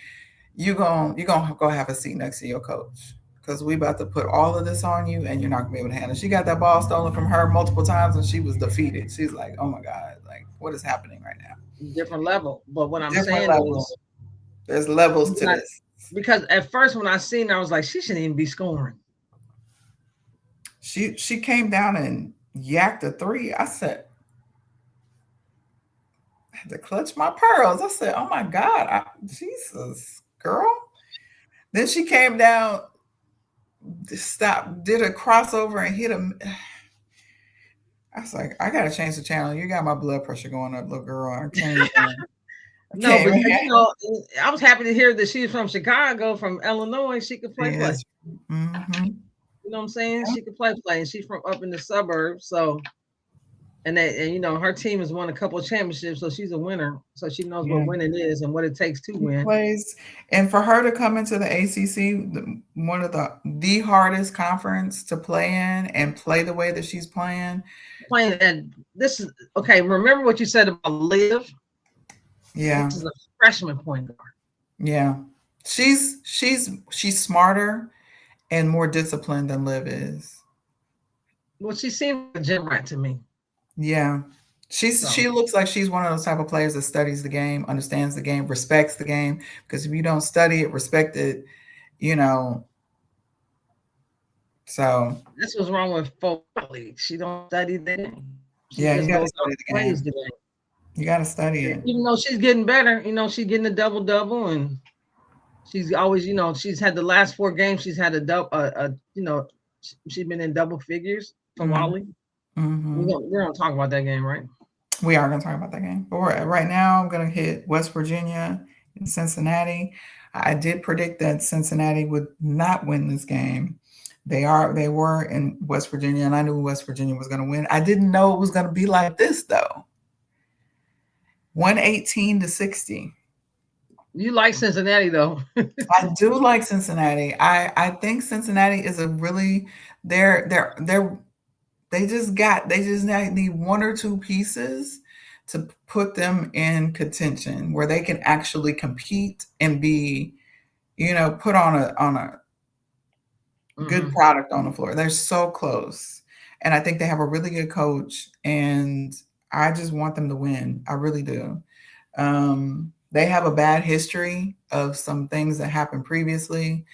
you gonna go have a seat next to your coach because we about to put all of this on you, and you're not gonna be able to handle it. She got that ball stolen from her multiple times, and she was defeated. She's like, oh my god, like what is happening right now? different level. But what I'm Different saying level. is There's levels to when I- this. because at first when I seen her, I was like, she shouldn't even be scoring. She came down and yacked a three. I said, I had to clutch my pearls. I said, oh my God, Jesus, girl. Then she came down, stopped, did a crossover and hit him. I was like, I gotta change the channel. You got my blood pressure going up, little girl. I can't even. I No, can't but even. I was happy to hear that she's from Chicago, from Illinois. She could play. Yes. Mm-hmm. You know what I'm saying? She could play. And she's from up in the suburbs. So and her team has won a couple of championships, so she's a winner. So she knows what Yeah. winning is and what it takes to She win. plays, and for her to come into the ACC, one of the hardest conference to play in, and play the way that she's playing. Playing and this is okay. Remember what you said about Liv? Yeah, This is a freshman point guard. yeah. She's smarter and more disciplined than Liv is. Well, she seemed like a gym rat to me. Yeah, So She looks like she's one of those type of players that studies the game, understands the game, respects the game. Because if you don't study it, respect it, you know. So that's what's wrong with folk. She don't study the game. She yeah, you just got to goes out study and the plays game. the game. You got to study it. Even though she's getting better, she's getting a double double, and she's always, she's had the last 4 games. She's had a double, she's been in double figures for Mhm. Wally. Mhm. We're gonna talk about that game, right? We are going to talk about that game. But right now, I'm going to hit West Virginia and Cincinnati. I did predict that Cincinnati would not win this game. They were in West Virginia, and I knew West Virginia was going to win. I didn't know it was going to be like this, though. 118-60. You like Cincinnati though. I do like Cincinnati. I think Cincinnati is a really they just need 1 or 2 pieces to put them in contention where they can actually compete and be, put on a good product on the floor. They're so close. And I think they have a really good coach, and I just want them to win. I really do. They have a bad history of some things that happened previously.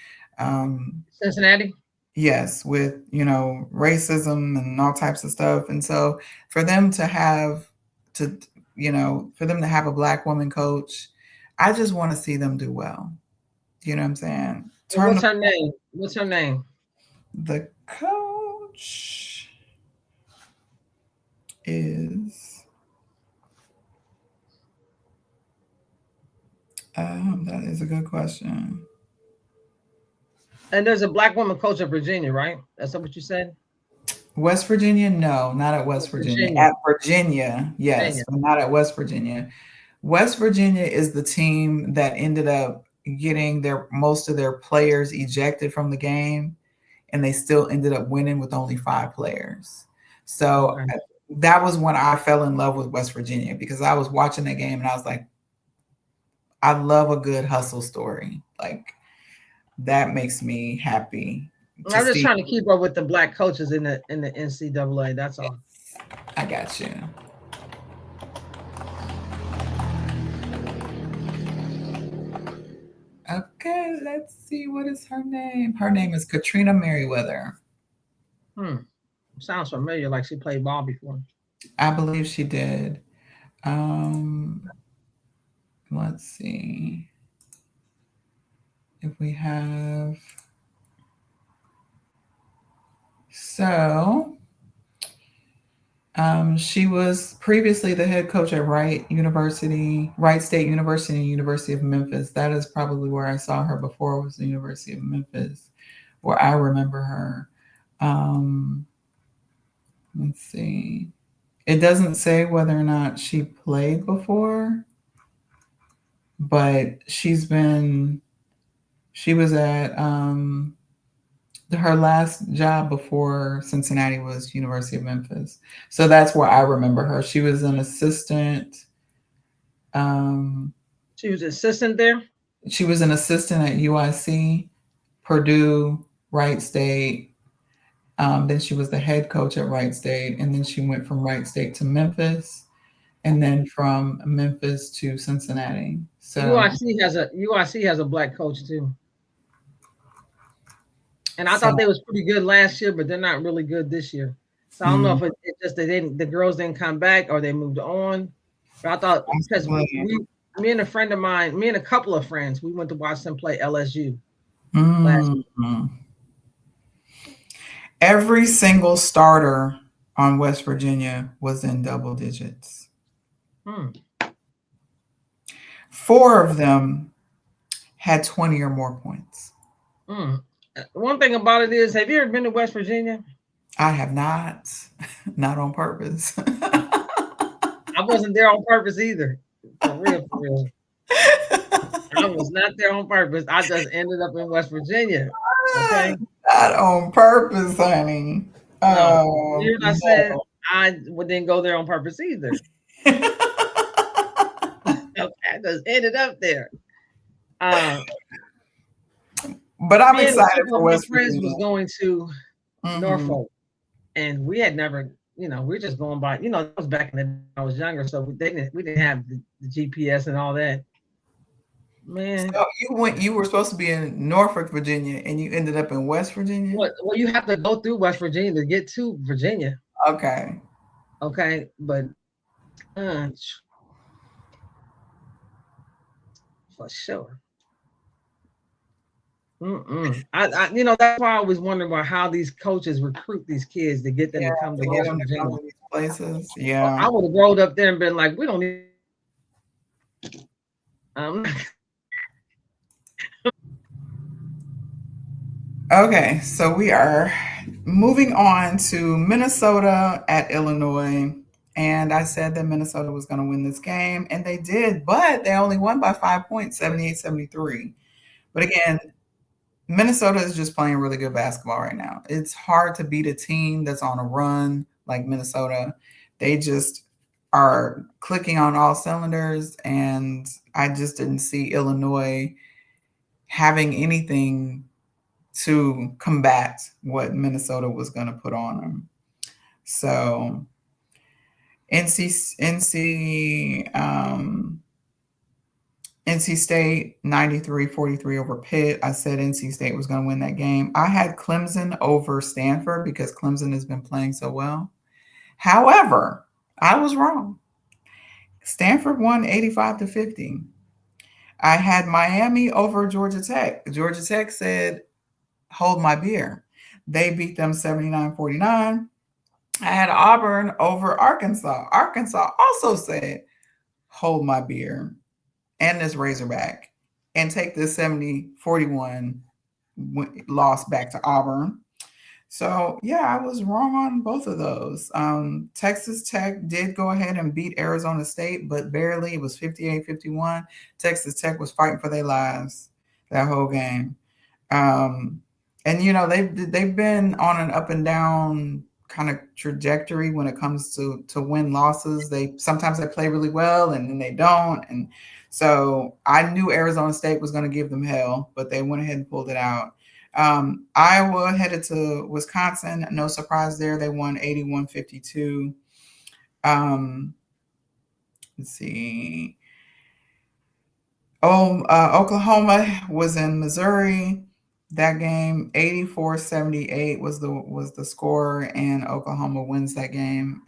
Cincinnati? Yes, with, racism and all types of stuff. And so for them to have a black woman coach, I just want to see them do well. You know what I'm saying? What's her name? What's her name? The coach is that is a good question. And there's a black woman coach at Virginia, right? That's what you said? West Virginia? No, not at West Virginia. At Virginia, yes, but not at West Virginia. West Virginia is the team that ended up getting most of their players ejected from the game, and they still ended up winning with only 5 players. So that was when I fell in love with West Virginia, because I was watching that game and I was like, I love a good hustle story. Like, that makes me happy. I'm just trying to keep up with the black coaches in the NCAA. That's all. I got you. Okay, let's see. What is her name? Her name is Katrina Merriweather. Sounds familiar, like she played ball before. I believe she did. Let's see if we have. So, she was previously the head coach at Wright State University, and University of Memphis. That is probably where I saw her before, was the University of Memphis, where I remember her. Let's see. It doesn't say whether or not she played before, but she was at her last job before Cincinnati was University of Memphis. So that's where I remember her. She was an assistant. She was assistant there? She was an assistant at UIC, Purdue, Wright State. Then she was the head coach at Wright State, and then she went from Wright State to Memphis, and then from Memphis to Cincinnati. So UIC has a black coach too. And I thought they was pretty good last year, but they're not really good this year. So I don't know if it's just the girls didn't come back or they moved on. But I thought, because me and a couple of friends, we went to watch them play LSU last week. Every single starter on West Virginia was in double digits. 4 of them had 20 or more points. One thing about it is, have you ever been to West Virginia? I have not. Not on purpose. I wasn't there on purpose either. For real. I was not there on purpose. I just ended up in West Virginia. Okay. Not on purpose, honey. No. I said I didn't go there on purpose either. Okay, I just ended up there. But I'm excited for West Virginia. My friends was going to Norfolk, and we had never we're just going by, that was back in the day I was younger, so we didn't have the GPS and all that. Man, So you were supposed to be in Norfolk, Virginia, and you ended up in West Virginia? well, you have to go through West Virginia to get to Virginia. Okay. Okay, but uh, for sure. That's why I always wonder about how these coaches recruit these kids to get them Yeah, to come to to get West them to come Virginia. to these places. Yeah. I would have rolled up there and been like, we don't need. Okay, so we are moving on to Minnesota at Illinois. And I said that Minnesota was going to win this game, and they did, but they only won by 5 points, 78-73. But again, Minnesota is just playing really good basketball right now. It's hard to beat a team that's on a run like Minnesota. They just are clicking on all cylinders, and I just didn't see Illinois having anything to combat what Minnesota was going to put on them. So NC State 93-43 over Pitt. I said NC State was going to win that game. I had Clemson over Stanford because Clemson has been playing so well. However, I was wrong. Stanford won 85-50. I had Miami over Georgia Tech. Georgia Tech said, hold my beer. They beat them 79-49. I had Auburn over Arkansas. Arkansas also said, hold my beer and this Razorback and take this 70-41 loss back to Auburn. So, yeah, I was wrong on both of those. Texas Tech did go ahead and beat Arizona State, but barely. It was 58-51. Texas Tech was fighting for their lives that whole game. And, they've been on an up and down kind of trajectory when it comes to win losses. Sometimes they play really well and then they don't. And so I knew Arizona State was going to give them hell, but they went ahead and pulled it out. Iowa headed to Wisconsin. No surprise there. They won 81-52. Let's see. Oklahoma was in Missouri. That game, 84-78 was the score, and Oklahoma wins that game.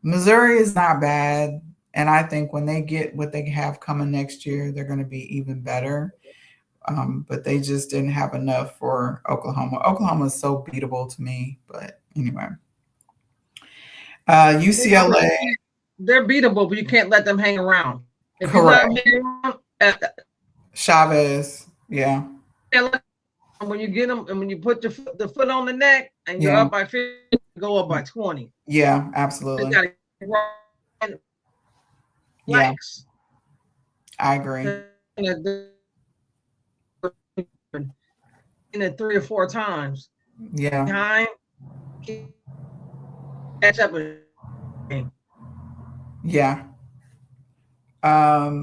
Missouri is not bad, and I think when they get what they have coming next year, they're going to be even better. But they just didn't have enough for Oklahoma. Oklahoma is so beatable to me, but anyway. UCLA. They're beatable, but you can't let them hang around. If correct. You let them hang around, Chavez, yeah. When you get them and when you put the foot on the neck and you're up by 50, go up by 20. Yeah, absolutely. Yeah, I agree. In it 3 or 4 times. Yeah. Behind, catch up. Yeah.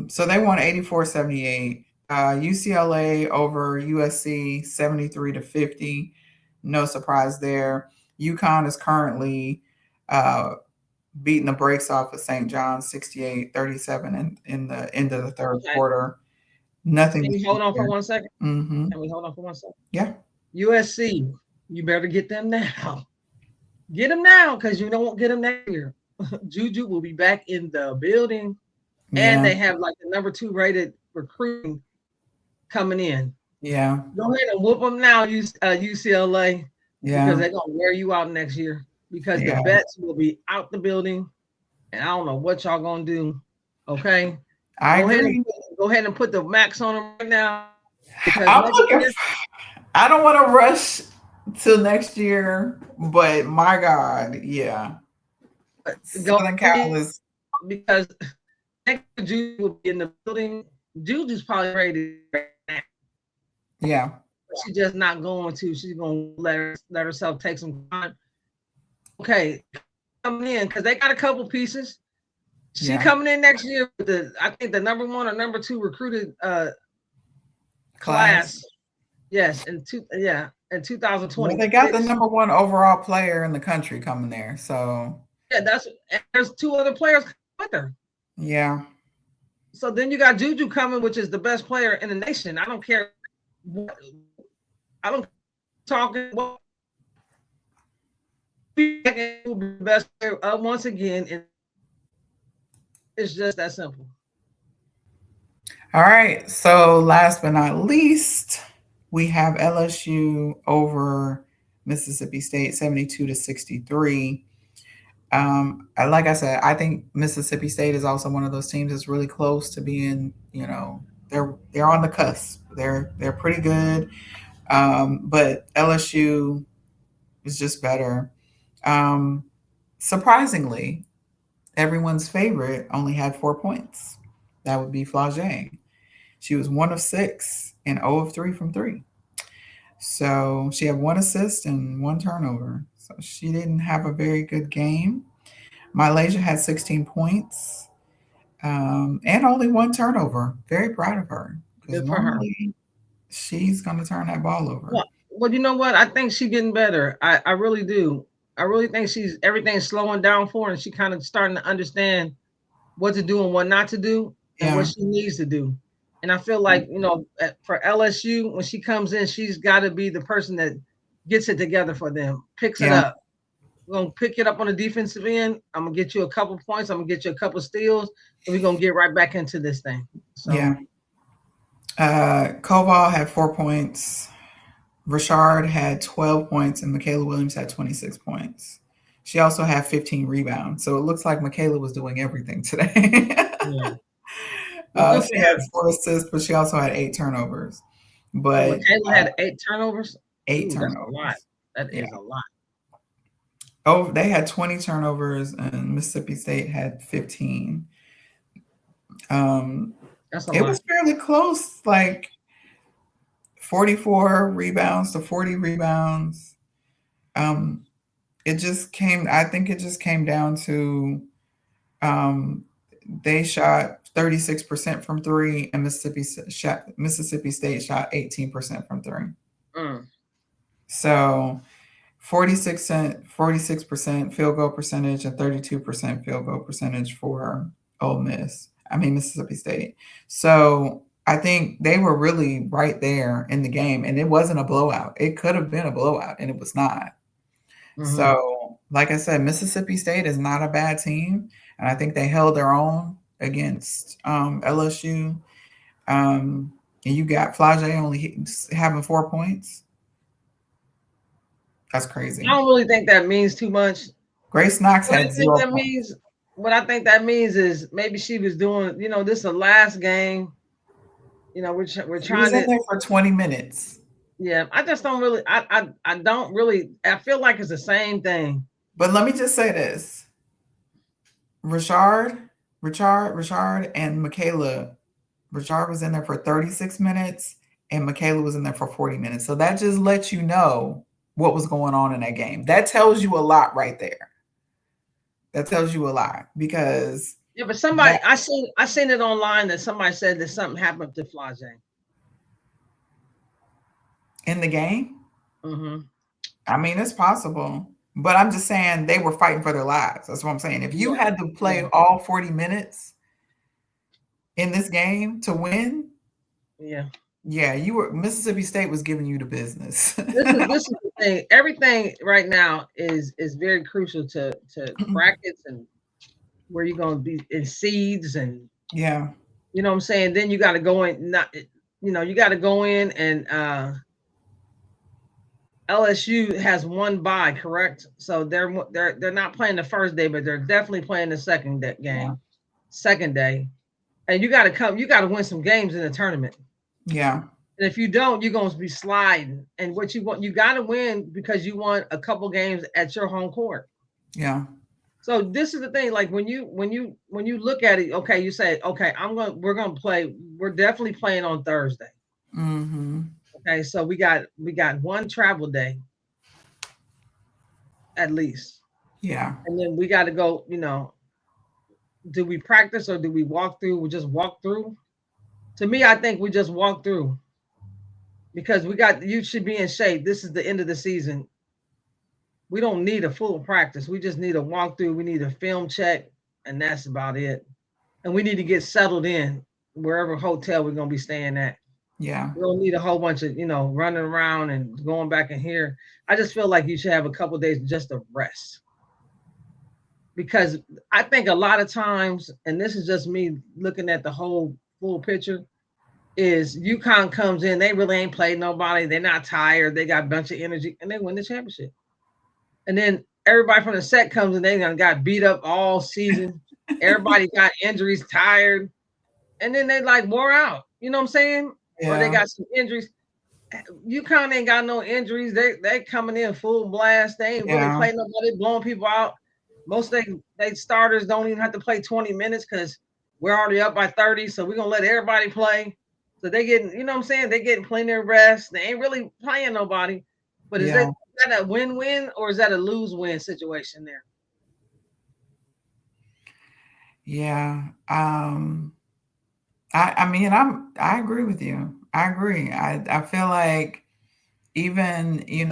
So they won 84-78. UCLA over USC 73-50. No surprise there. UConn is currently beating the brakes off of St. John's 68-37 in the end of the third quarter. Nothing. Can we hold on for 1 second? Mm-hmm. Can we hold on for 1 second? Yeah. USC, you better get them now. Get them now because you don't get them next year. Juju will be back in the building, and they have like the number 2 rated recruiting coming in. Yeah. Go ahead and whoop them now, UCLA. Yeah. Because they're gonna wear you out next year. Because the bets will be out the building, and I don't know what y'all gonna do. Okay. I agree. Go ahead and put the max on them right now. I don't want to rush till next year, but my God, yeah. Southern Cal is because next Juju will be in the building. Juju's probably ready right now. Yeah. She's just not going to. She's going to let herself take some time. Okay, coming in because they got a couple pieces. She coming in next year with I think the number 1 or number 2 recruited class. Yes, and in Well, they got the 2026. number one overall player in the country coming there. So Yeah, and there's two other players with her. yeah. So then you got Juju coming, which is the best player in the nation. I don't care what I don't talking what will be the best player once again. And it's just that simple. All right. So last but not least, we have LSU over Mississippi State 72-63. Like I said, I think Mississippi State is also one of those teams that's really close to being, they're on the cusp. They're pretty good. But LSU is just better. Surprisingly, everyone's favorite only had 4 points. That would be Flau'jae. She was 1 of 6 and 0 of 3 from 3. So she had 1 assist and 1 turnover. So she didn't have a very good game. Malaysia had 16 points and only 1 turnover. Very proud of her because Good for her. normally she's going to turn that ball over. Well, you know what? I think she's getting better. I really do. I really think everything's slowing down for her, and she kind of starting to understand what to do and what not to do, and what she needs to do. And I feel like, for LSU, when she comes in, she's got to be the person that gets it together for them, picks it up. We're going to pick it up on the defensive end. I'm going to get you a couple points. I'm going to get you a couple steals, and we're going to get right back into this thing. So. Yeah. Koval had 4 points. Rashard had 12 points, and Michaela Williams had 26 points. She also had 15 rebounds. So it looks like Michaela was doing everything today. Yeah. She had 4 assists, but she also had 8 turnovers. But Michaela had 8 turnovers? 8 turnovers. That's a lot. That is a lot. Oh, they had 20 turnovers, and Mississippi State had 15. That's a lot. It was fairly close, like 44 rebounds to 40 rebounds. I think it just came down to they shot 36% from 3, and Mississippi State shot 18% from 3. So 46% field goal percentage and 32% field goal percentage for Mississippi State. So I think they were really right there in the game, and it wasn't a blowout. It could have been a blowout, and it was not. So, like I said, Mississippi State is not a bad team, and I think they held their own against LSU. And you got Flau'jae only having 4 points. That's crazy. I don't really think that means too much. Grace Knox had 0 points. What I think that means is maybe she was doing, this is the last game. We're trying to. There for 20 minutes. Yeah, I just don't really. I don't really. I feel like it's the same thing. But let me just say this: Richard, and Michaela. Richard was in there for 36 minutes, and Michaela was in there for 40 minutes. So that just lets you know what was going on in that game. That tells you a lot right there. That tells you a lot because but somebody I seen it online that somebody said that something happened to Flau'jae in the game. I mean, it's possible, but I'm just saying they were fighting for their lives. That's what I'm saying. If you had to play all 40 minutes in this game to win, you were. Mississippi State was giving you the business. This is the thing. Everything right now is very crucial to brackets and where you're going to be in seeds and you know what I'm saying. Then you got to go in. You got to go in and LSU has 1 bye, correct? So they're not playing the first day, but they're definitely playing the second day. And you got to win some games in the tournament. Yeah. And if you don't, you're going to be sliding. And what you want, you got to win because you want a couple games at your home court. Yeah. So this is the thing. Like when you look at it, okay, you say, okay, we're going to play. We're definitely playing on Thursday. Okay, so we got 1 travel day at least. Yeah. And then we got to go, do we practice or do we walk through? We just walk through. To me, I think we just walk through. because you should be in shape. This is the end of the season. We don't need a full practice. We just need a walkthrough. We need a film check, and that's about it. And we need to get settled in wherever hotel we're gonna be staying at. Yeah. We don't need a whole bunch of running around and going back in here. I just feel like you should have a couple of days just to rest, because I think a lot of times, and this is just me looking at the whole full picture, is UConn comes in, they really ain't played nobody, they're not tired, they got a bunch of energy, and they win the championship. And then everybody from the set comes and they got beat up all season. Everybody got injuries, tired, and then they like wore out. You know what I'm saying? Yeah. Or they got some injuries. UConn ain't got no injuries. They coming in full blast. They ain't really playing nobody, blowing people out. Most of they starters don't even have to play 20 minutes because we're already up by 30. So we're gonna let everybody play. So they getting, you know what I'm saying? They getting plenty of rest. They ain't really playing nobody. But is that a win-win or is that a lose-win situation there? Yeah. I mean, I agree with you. I agree. I feel like even, even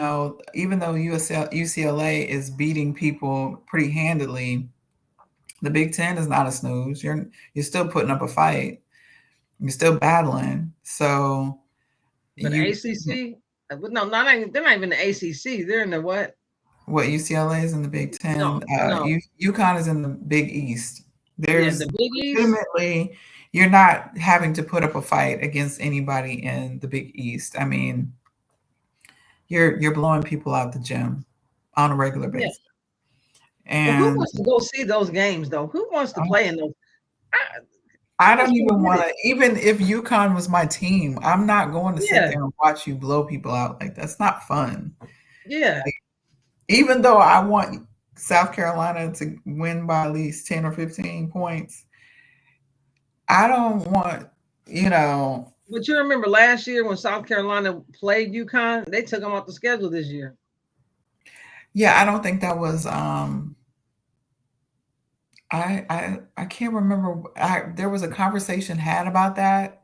though UCLA is beating people pretty handily, the Big Ten is not a snooze. You're still putting up a fight. You're still battling. So But ACC, no, they're not even the ACC. They're in the what? What, UCLA is in the Big Ten? No. UConn is in the Big East. There's the Big East. Legitimately, you're not having to put up a fight against anybody in the Big East. I mean, you're blowing people out the gym on a regular basis. And who wants to go see those games though? Who wants to play in those? I don't even want to. Even if UConn was my team, I'm not going to sit there and watch you blow people out. Like, that's not fun. Yeah. Like, even though I want South Carolina to win by at least 10 or 15 points, I don't want, But you remember last year when South Carolina played UConn, they took them off the schedule this year. Yeah, I don't think that was I can't remember. There was a conversation had about that,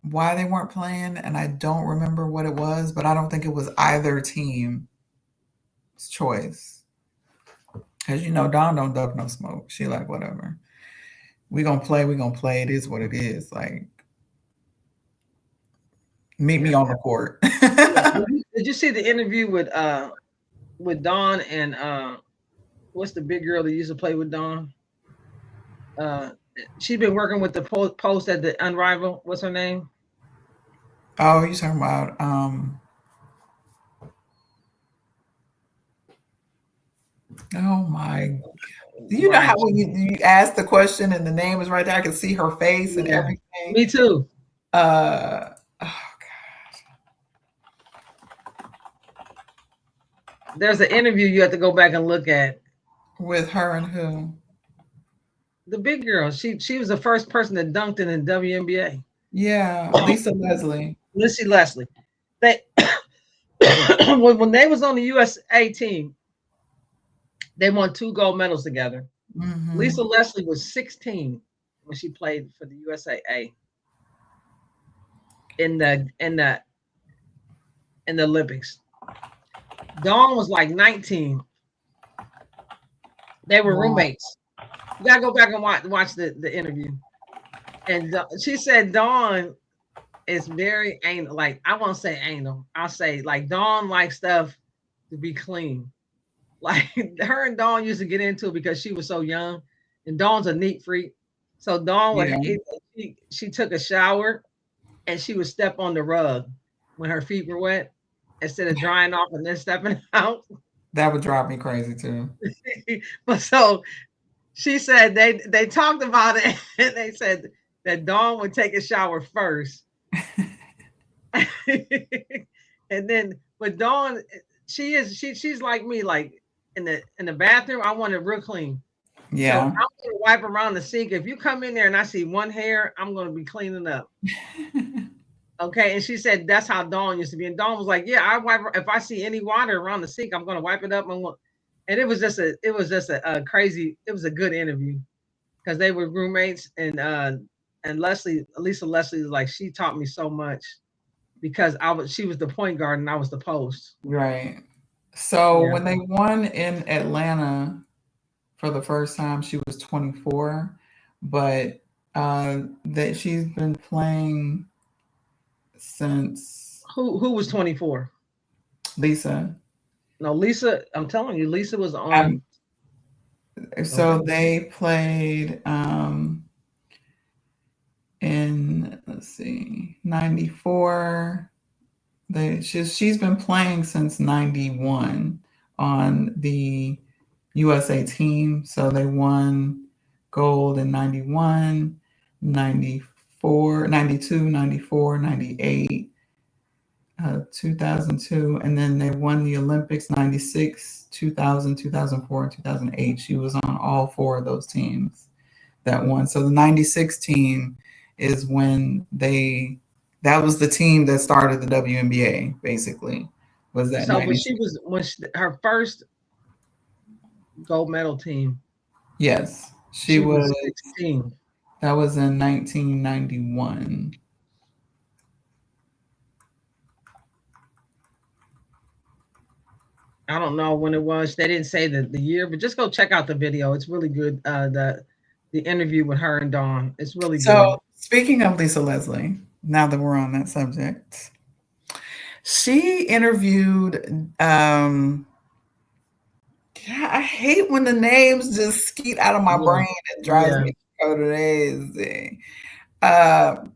why they weren't playing, and I don't remember what it was, but I don't think it was either team's choice. Because Dawn don't duck no smoke. She like, whatever. We gonna play. It is what it is. Like, meet me on the court. Did you see the interview with Dawn and what's the big girl that used to play with Dawn? She's been working with the Post at the Unrivaled. What's her name? Oh, you talking about oh my. You know how when you ask the question and the name is right there, I can see her face and everything. Me too. Oh gosh. There's an interview you have to go back and look at. With her and who? The big girl. She was the first person that dunked in the WNBA. Yeah, Lisa Leslie. Lissy Leslie. They when they was on the USA team, they won 2 gold medals together. Mm-hmm. Lisa Leslie was 16 when she played for the USAA in the Olympics. Dawn was like 19. They were roommates. You gotta go back and watch the interview. And she said Dawn is very anal. Like, I won't say anal. I'll say like Dawn likes stuff to be clean. Like, her and Dawn used to get into it because she was so young, and Dawn's a neat freak. So Dawn would she took a shower and she would step on the rug when her feet were wet instead of drying off and then stepping out. That would drive me crazy too. But so she said they talked about it and they said that Dawn would take a shower first. And then, but Dawn, she's like me, like in the bathroom, I want it real clean. Yeah. So I'm gonna wipe around the sink. If you come in there and I see one hair, I'm gonna be cleaning up. Okay. And she said that's how Dawn used to be. And Dawn was like, yeah, I wipe if I see any water around the sink, I'm gonna wipe it up. And it was just a crazy, it was a good interview because they were roommates and Lisa Leslie, like, she taught me so much. because she was the point guard and I was the post. Right. So Yeah. when they won in Atlanta for the first time, she was 24, but that she's been playing since Who was 24? Lisa. No, Lisa. I'm telling you, Lisa was Um, on. so they played in, let's see, 94. She's been playing since 91 on the USA team. So they won gold in 91, 94, 92, 94, 98, 2002. And then they won the Olympics 96, 2000, 2004, and 2008. She was on all four of those teams that won. So the 96 team is when that was the team that started the WNBA, basically, was that So 96. Her first gold medal team, Yes, she she was. was 16. That was in 1991. I don't know when it was. They didn't say the year, but just go check out the video. It's really good. The interview with her and Dawn. It's really good. So speaking of Lisa Leslie, now that we're on that subject, she interviewed I hate when the names just skeet out of my brain. It drives me crazy.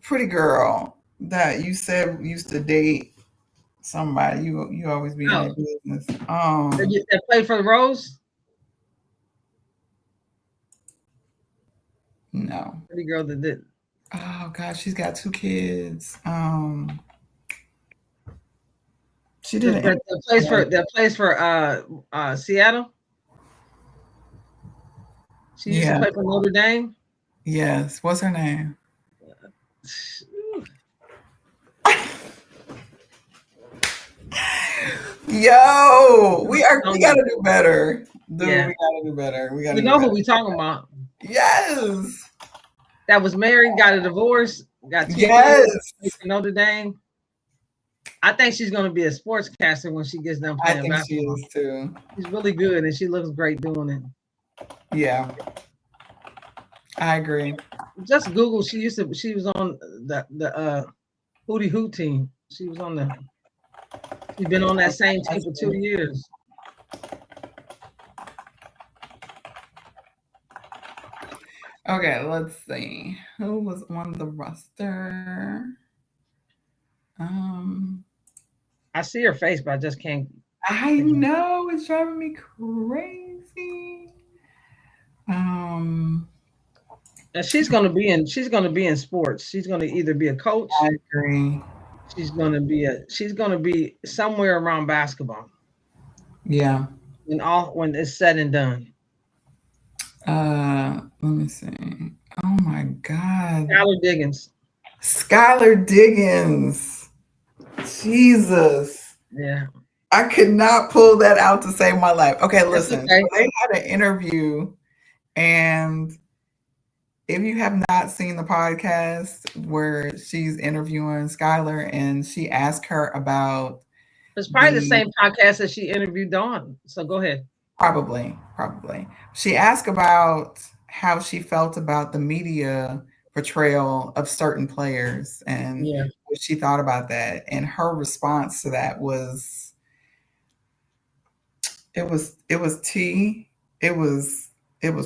Pretty girl that you said used to date somebody. You always be in their business. They played for the Rose. No. Pretty girl that did. Oh gosh, she's got 2 kids. She didn't. That plays for Seattle. She used to play for Notre Dame. Yes. What's her name? Yo, we gotta do better. Dude, we gotta do better. We gotta. You know who we talking about? Yes. That was married, got a divorce, got 2 kids for Notre Dame. I think she's going to be a sportscaster when she gets done playing basketball. She is too. She's really good, and she looks great doing it. Yeah, I agree. Just Google. She was on the Hootie Hoot team. She's been on that same team for 2 years. Okay, let's see. Who was on the roster? I see her face, but I just can't. I know, it's driving me crazy. And she's gonna be in sports. She's gonna either be a coach. I agree. She's gonna be somewhere around basketball. Yeah. When it's said and done. Let me see. Oh my God. Skylar Diggins. Jesus. Yeah. I could not pull that out to save my life. Okay, listen. Okay. So they had an interview, and if you have not seen the podcast where she's interviewing Skylar and she asked her about, it's probably the same podcast that she interviewed Dawn. So go ahead. Probably. She asked about how she felt about the media portrayal of certain players and what she thought about that. And her response to that was, it was tea. It was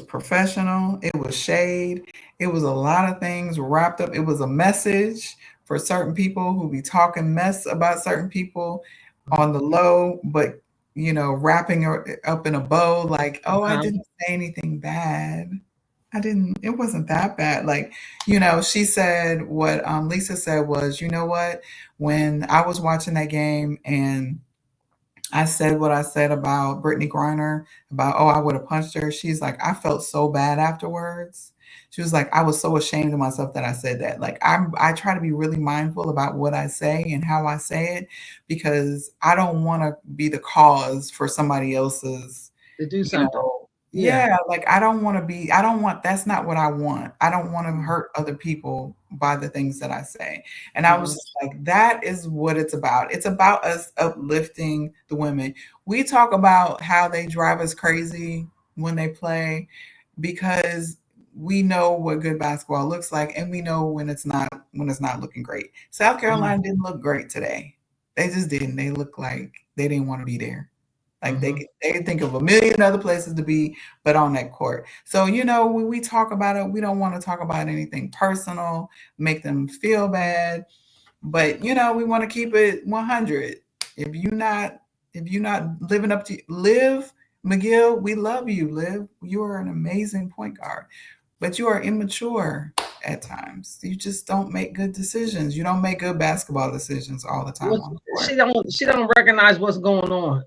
professional. It was shade. It was a lot of things wrapped up. It was a message for certain people who be talking mess about certain people on the low, but wrapping her up in a bow, like, oh, I didn't say anything bad. It wasn't that bad. Like, she said what Lisa said was, you know what, when I was watching that game and I said what I said about Brittany Griner, about, oh, I would have punched her. She's like, I felt so bad afterwards. She was like, I was so ashamed of myself that I said that. Like, I try to be really mindful about what I say and how I say it, because I don't want to be the cause for somebody else's to do something. Yeah. Yeah, like I don't want to be, I don't want, that's not what I want. I don't want to hurt other people by the things that I say. And I was Mhm. just like, that is what it's about. It's about us uplifting the women. We talk about how they drive us crazy when they play because we know what good basketball looks like and we know when it's not looking great. South Mhm. Carolina didn't look great today. They just didn't. They looked like they didn't want to be there. Like Mhm. they could think of a million other places to be, but on that court. So, you know, when we talk about it, we don't want to talk about anything personal, make them feel bad. But you know, we want to keep it 100. If you not if you're not living up to Liv McGill, we love you, Liv. You are an amazing point guard, but you are immature at times. You just don't make good decisions. You don't make good basketball decisions all the time What on the she court. don't recognize what's going on.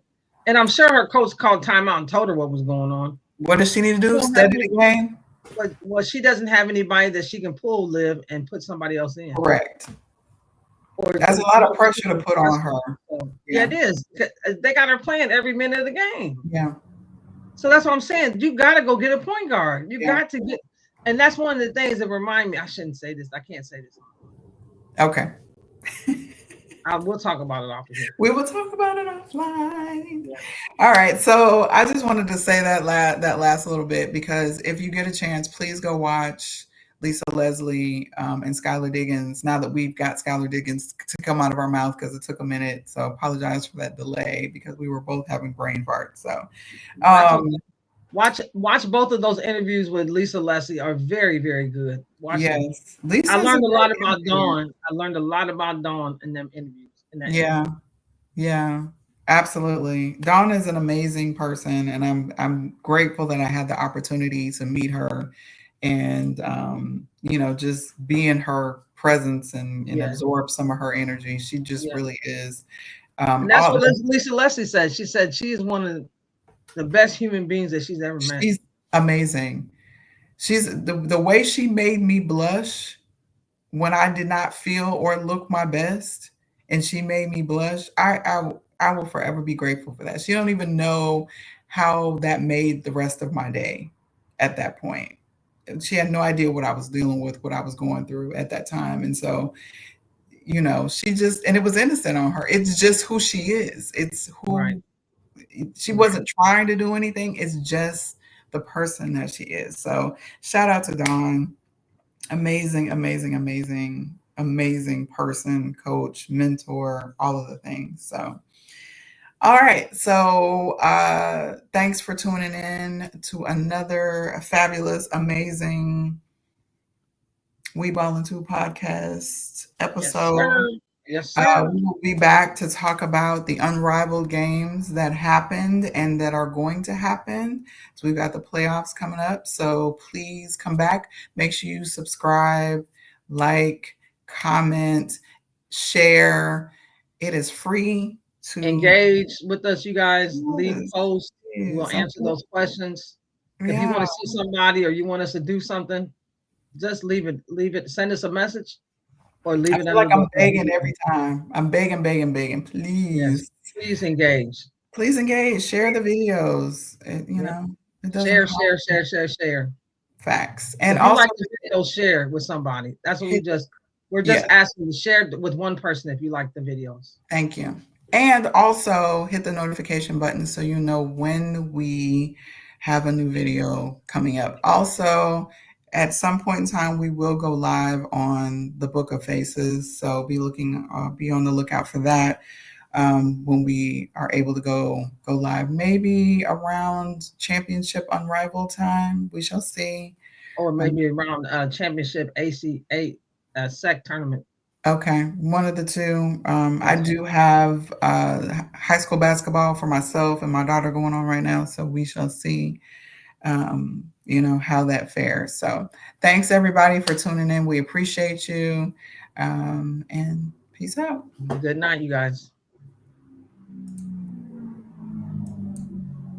And I'm sure her coach called timeout and told her what was going on. What does she need to She do? don't have Study any, the game? but well, she doesn't have anybody that she can pull live and put somebody else in. Correct. Or That's a lot of pressure to put on her. so, yeah, Yeah. it is. They got her playing every minute of the game. Yeah. So that's what I'm saying. You got to go get a point guard. You Yeah. got to get, and that's one of the things that remind me. I shouldn't say this. I can't say this. Okay. We'll talk about it after here. We will talk about it offline. Yeah. All right. So I just wanted to say that last little bit because if you get a chance, please go watch Lisa Leslie and Skylar Diggins. Now that we've got Skylar Diggins to come out of our mouth because it took a minute, so apologize for that delay because we were both having brain farts. So Okay. Watch both of those interviews with Lisa Leslie are very, very good. Watch them. yes, I Lisa's a learned a great lot about interviewer. Dawn. I learned a lot about Dawn in them interviews. In that interview. Yeah. Yeah, absolutely. Dawn is an amazing person, and I'm grateful that I had the opportunity to meet her, and you know, just be in her presence and Yeah, absorb some of her energy. She just yeah. really is. And that's All what Lisa Leslie said. She said she is one of the best human beings that she's ever met. she's amazing. She's the way she made me blush when I did not feel or look my best, and she made me blush. I will forever be grateful for that. She don't even know how that made the rest of my day at that point. She had no idea what I was dealing with, what I was going through at that time. And so, you know, she just, and it was innocent on her. It's just who she is. It's Right. who she wasn't trying to do anything. It's just the person that she is. So shout out to Dawn. Amazing, amazing, amazing, amazing person, coach, mentor, all of the things. So, all right. So, thanks for tuning in to another fabulous, amazing We Ball and Two podcast Yes, episode. sir. Yes, sir. We will be back to talk about the unrivaled games that happened and that are going to happen. So we've got the playoffs coming up. So please come back. Make sure you subscribe, like, comment, share. It is free to. Engage with us, you guys. Leave Yes, posts. We'll yes, answer those questions. If you yeah. want to see somebody or you want us to do something, just leave it. Leave it. Send us a message or I leave it feel under like I'm the begging every time. I'm begging, begging, begging. yes. Please, Please engage. please engage. Share the videos. You Yeah. know, it doesn't Share, cost share, share, share, share. facts. And If you also like the video, share with somebody. That's what hit, we're just yeah, asking to share with one person if you like the videos. thank you. And also hit the notification button so you know when we have a new video coming up. Also, at some point in time, we will go live on the Book of Faces. So be on the lookout for that when we are able to go live. Maybe around Championship Unrivaled time. We shall see. Or maybe around championship AC8 SEC tournament. Okay, one of the two. I Yes. do have high school basketball for myself and my daughter going on right now, so we shall see, you know, how that fares. So, thanks everybody for tuning in. We appreciate you, and peace out. Good night, you guys.